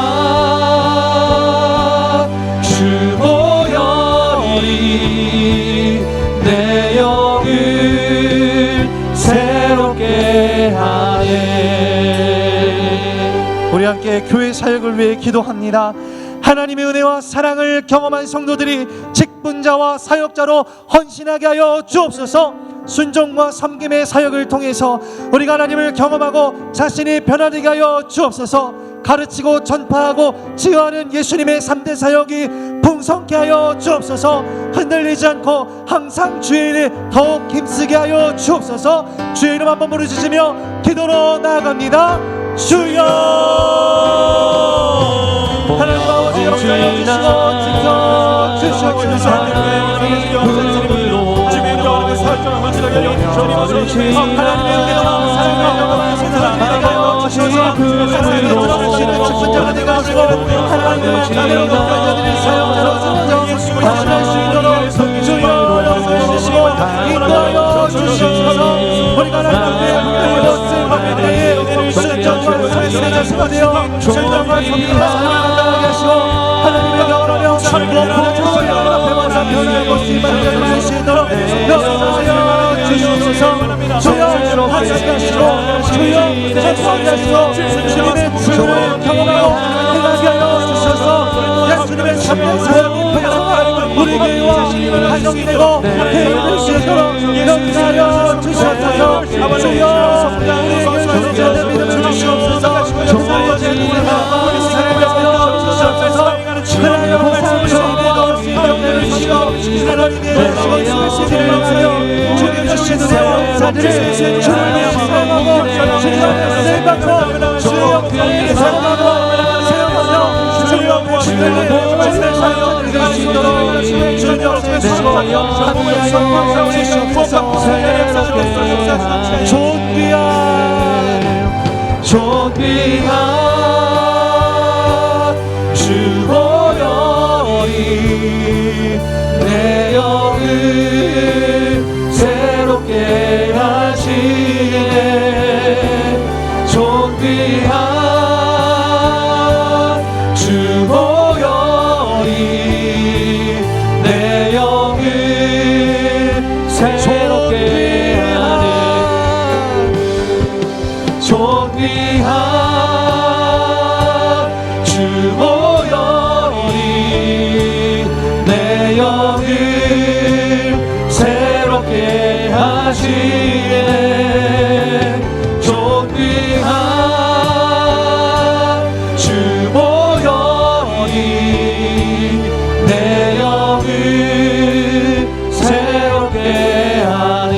주 보혈이 내 영을 새롭게 하네. 우리 함께 교회 사역을 위해 기도합니다. 하나님의 은혜와 사랑을 경험한 성도들이 직분자와 사역자로 헌신하게 하여 주옵소서. 순종과 섬김의 사역을 통해서 우리가 하나님을 경험하고 자신이 변화되게 하여 주옵소서. 가르치고 전파하고 치유하는 예수님의 3대 사역이 풍성케 하여 주옵소서. 흔들리지 않고 항상 주의 일에 더욱 힘쓰게 하여 주옵소서. 주의 이름 한번 부르짖으며 기도로 나아갑니다. 주여, 하나님 아버지 역사여 주시고 지켜주시옵소서. 하나님의 영광으로 주님의 영광을 설정을 헌신하게 하여 주옵소서. 하나님의 사랑을 경험하여 주셔서 하나님의 들어주시는 직분자가 되어가시고 하나님의 나라를 높여드릴 사역자로 헌신할 수 있도록 주여 역사해주시고 인도하여 주시옵소서. 우리가 하나님 앞에 붙들고 쓰임받을 때에 순종과 성실의 자수가 되어 순종과 성실의 사랑을 하시고 하나님의 영원하며 참고 고통을 앞에 와서 변화하고 쓰임받을 수 있도록 역사하여 주시옵소서. 주여 하시고 주여 전수하게 하시고 주님의 주를 경험하고 행하게 하여 주셔서 예수님의 3대 사역이 풍성한 우리 교회와 가정이 되고 대인될 수 있도록 역사하여 주시옵소서. 주여 우리의 교회에 믿음을 주시옵소서. 정말 제국을 하고 사랑하여 주시옵소서. 하나님의 보상을 주님의 영광을 주시고 하나님의 말씀을 하여 주님 주시는 사들을 주를 위해 사랑하고 주님 앞에 쓰임받고 주의 영광을 사랑하고 사용하며 주님 앞에 주님을 주님의 사역을 할 수 있도록 주님 앞에 주시고 하나님의 성공을 주시옵소서. 존귀한 주 보혈이 내 영을 새롭게 하시네. 존귀한 주 보혈이 내 영을 새롭게 하네. 존귀한 주 보혈이 내 영을 새롭게 하시네. 존귀한 주 보혈이 내 영을 새롭게 하네.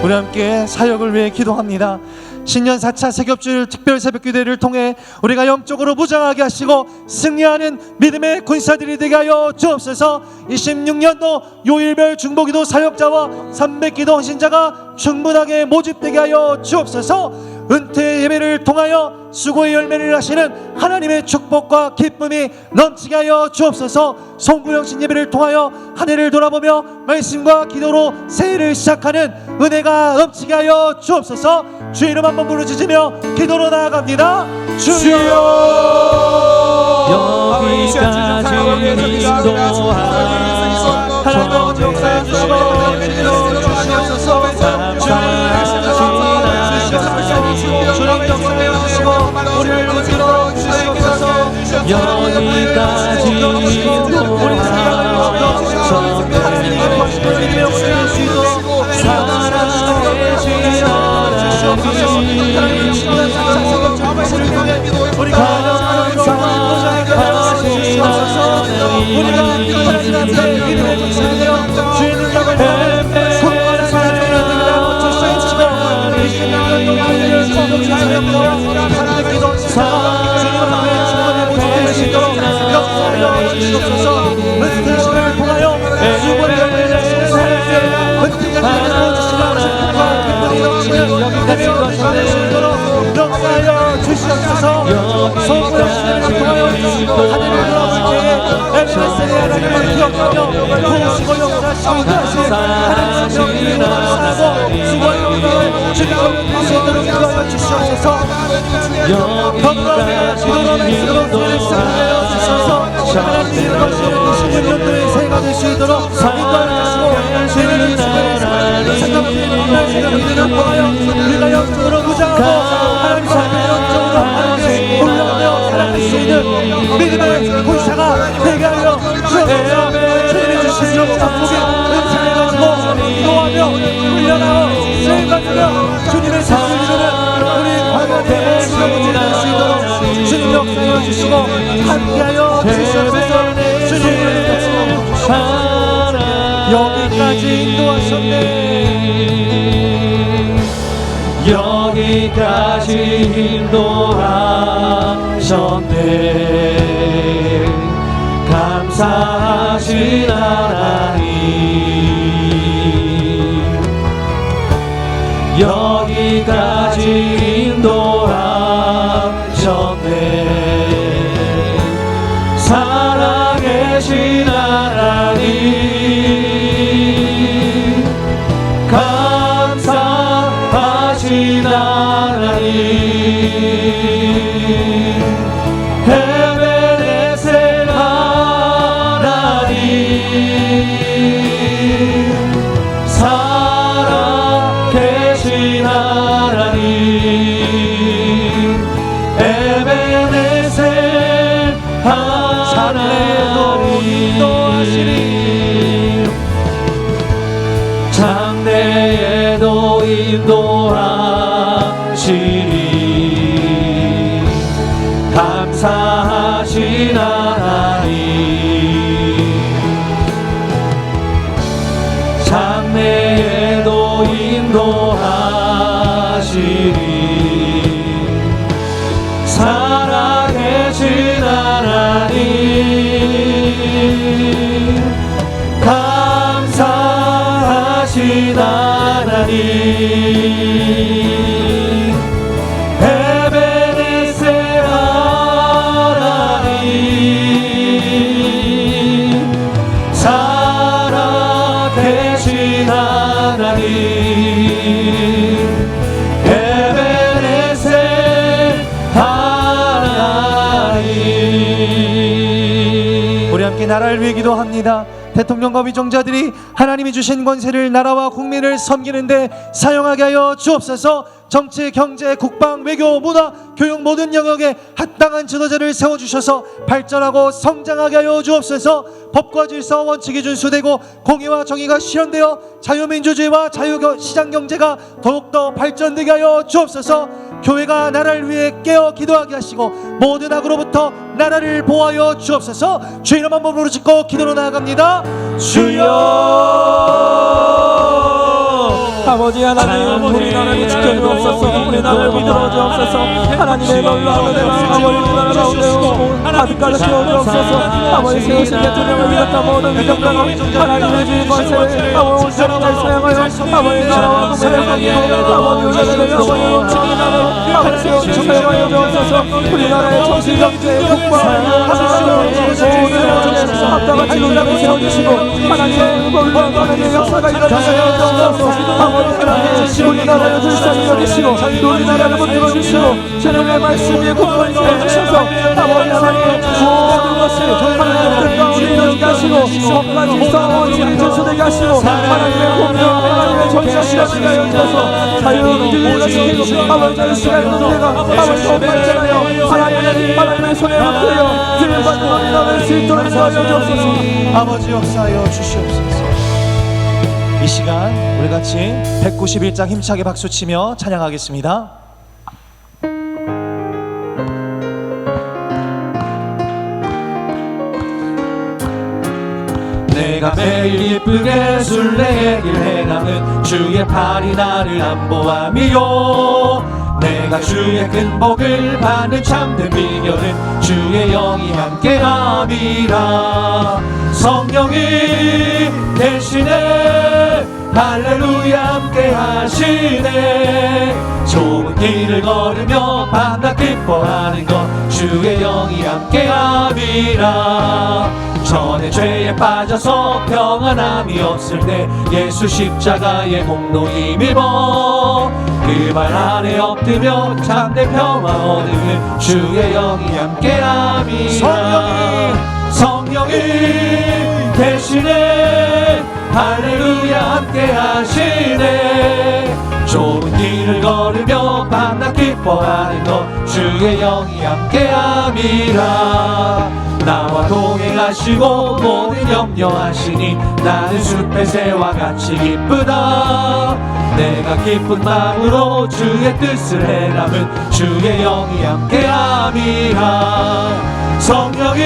우리 함께 사역을 위해 기도합니다. 신년 4차 세겹줄 특별 새벽기도회를 통해 우리가 영적으로 무장하게 하시고 승리하는 믿음의 군사들이 되게 하여 주옵소서. 26년도 요일별 중보기도 사역자와 300기도 헌신자가 충분하게 모집되게 하여 주옵소서. 은퇴 예배를 통하여 수고의 열매를 하시는 하나님의 축복과 기쁨이 넘치게 하여 주옵소서. 송구영신 예배를 통하여 한 해를 돌아보며 말씀과 기도로 새해를 시작하는 은혜가 넘치게 하여 주옵소서. 주의 이름 한번 부르짖으며 기도로 나아갑니다. 주여, 여기까지 인도하사 하나님 아버지 역사해 주시고 주님 역사해 주시고 우리를 여기까지 믿음의 군사가 되게 하여 주옵소서. 주님의 주시는 축복의 은사를 가지고 기도하며 훈련하고 쓰임 받으며 주님의 뜻을 이루는 우리 광야의 모습을 보여줄 수 있도록 주님 역사하여 주시고 함께하여 주시옵소서. 주님 여기까지 인도하셨네. 여기까지 인도하셨네. 감사하신 하나님, 여기까지 인도하셨네. 살아계신 하나님, 감사하신 하나님, 에베네셀 하나님, 살아계신 하나님, 에베네셀 하나님, 장래에도 인도하시리. 감사하신 하나님, 장래에도 인도하시리. 살아계신 하나님, 감사하신 하나님, 에베네셀 하나님, 살아계신 하나님, 에베네셀 하나님. 우리 함께 나라를 위해 기도합니다. 대통령과 위정자들이 하나님이 주신 권세를 나라와 국민을 섬기는데 사용하게 하여 주옵소서. 정치, 경제, 국방, 외교, 문화, 교육 모든 영역에 합당한 지도자를 세워주셔서 발전하고 성장하게 하여 주옵소서. 법과 질서 원칙이 준수되고 공의와 정의가 실현되어 자유민주주의와 자유시장경제가 더욱더 발전되게 하여 주옵소서. 교회가 나라를 위해 깨어 기도하게 하시고 모든 악으로부터 나라를 보호하여 주옵소서. 주의 이름 한번 부르짖고 기도로 나아갑니다. 주여, 아버지 하나님, 우리 나라를 지켜주옵소서. 우리 나라를 믿어 주옵소서. 하나님의 놀라운 은혜가 아버지 나라 가운데 가득가득 채워주옵소서. 아버지 세우신 대통령을 비롯한 모든 위정자가 하나님의 주의 권세를 아버지 온전히 잘 사용하여 아버지 나라와 국민을 섬기고 아버지 의자들을 아버지 사용하여 주옵소서. 우리나라의 정치, 경제, 국방, 하나님의 모든 앞다가 지도자를 세워주시고 하나님의 놀라운 하나님의 역사가 일어나게 주옵소서. 아버지 하나님 우리나라를 불쌍히 여기시고 우리나라를 붙들어주시고 주님의 말씀에 공헌히 해주셔서 아버지 하나님 모든 것을 하나님의 가운데 이루게 하시고 법까지 싸워지는 전수되게 하시고 하나님의 공명 하나님의 정신시간을 가여주셔서 자유를 지키고 아버지 시간의 노래가 아버지 없잖아요. 하나님의 손에 맡겨요. 주님 받는 우리나라를 수 있도록 인도하여 주옵소서. 아버지 역사하여 주시옵소서. 이 시간 우리 같이 191장 힘차게 박수치며 찬양하겠습니다. 내가 매일 기쁘게 순례길 행하는 주의 팔이 나를 안보함이요 내가 주의 큰 복을 받는 참된 비결은 주의 영이 함께함이라 성령이 계시네 할렐루야 함께 하시네 좁은 길을 걸으며 밤낮 기뻐하는 것 주의 영이 함께함이라 전에 죄에 빠져서 평안함이 없을 때 예수 십자가의 공로 힘입어 그 발 아래 엎드려 참된 평화 얻으면 주의 영이 함께함이라 성령이 계시네 할렐루야 함께 하시네 좁은 길을 걸으며 밤낮 기뻐하는 것 주의 영이 함께함이라 나와 동행하시고 모든 염려하시니 나는 숲의 새와 같이 기쁘다 내가 기쁜 마음으로 주의 뜻을 행함은 주의 영이 함께함이라 성령이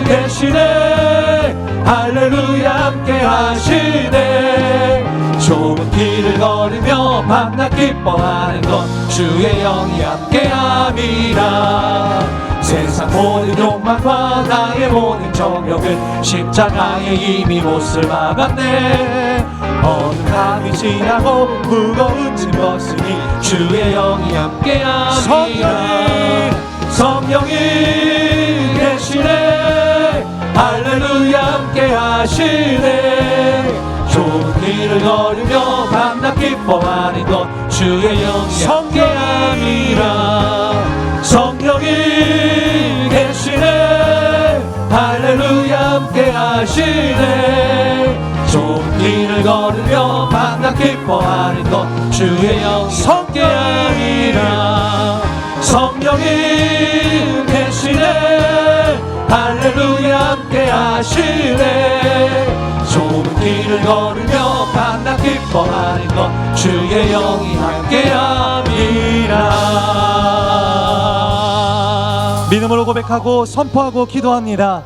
계시네 할렐루야 함께 하시네 좁은 길을 걸으며 밤낮 기뻐하는 것 주의 영이 함께함이라 세상 모든 욕망과 나의 모든 정욕은 십자가에 이미 못을 막았네 어둠감이 지나고 무거운 짐 벗으니 주의 영이 함께함이라 성령이 계시네 할렐루야 함께 하시네 좁은 길을 걸으며 밤낮 기뻐하는 것 주의 영이 함께함이라 성령이 계시네 할렐루야 함께 하시네 좁은 길을 걸으며 밤낮 기뻐하는 것 주의 영이 함께함이라 성령이 계시네 할렐루야 함께 하시네 좁은 길을 걸으며 밤낮 기뻐하는 것 주의 영이 함께함이라 믿음으로 고백하고 선포하고 기도합니다.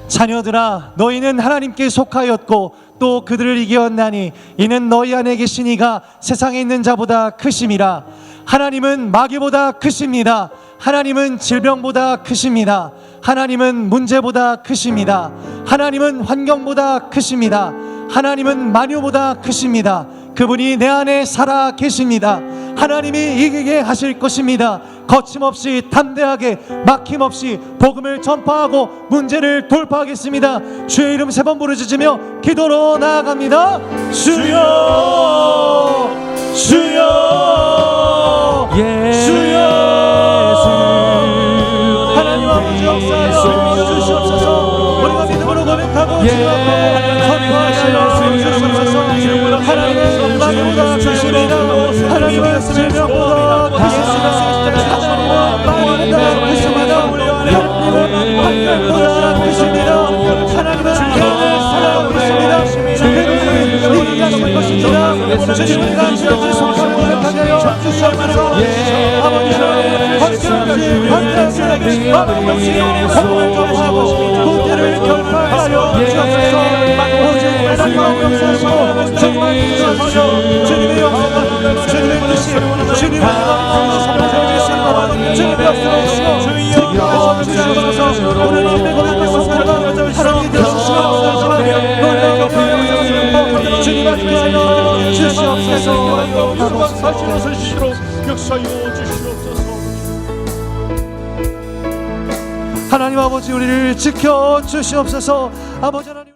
자녀들아 너희는 하나님께 속하였고 또 그들을 이겼나니 이는 너희 안에 계신 이가 세상에 있는 자보다 크심이라 하나님은 마귀보다 크십니다. 하나님은 질병보다 크십니다. 하나님은 문제보다 크십니다. 하나님은 환경보다 크십니다. 하나님은 만유보다 크십니다. 그분이 내 안에 살아 계십니다. 하나님이 이기게 하실 것입니다. 거침없이 담대하게 막힘없이 복음을 전파하고 문제를 돌파하겠습니다. 주의 이름 3번 부르짖으며 기도로 나아갑니다. 주여 주여 주여 하나님 아버지 역사하여 주시옵소서. 우리가 믿음으로 고백하고 주여 선포하시어 주시옵소서. 하나님의 마음보다 주시옵소서. 하나님의 질병보다 크십니다. 하나님의 마음보다 크십니다. 하나님의 환경보다 크십니다. 하나님은 그를 살아오십니다. 그를 이기게 하실 것입니다. 주님을 감사하지 성령 고백하게 하여 주시옵소서. 아버지 환경을 복음을 전하고 문제를 결파하여 주시옵소서. 주님의 역사가 주님의 뜻이 주님의 주님의 역사가 주시옵소서. 오늘 힘을 고백하소서. 하나님 되시옵소서. 주님 앞에서 주시옵소서. 사실로서 시로 역사여 주시옵소서. 하나님 아버지 우리를 지켜 주시옵소서. 아버지 하나님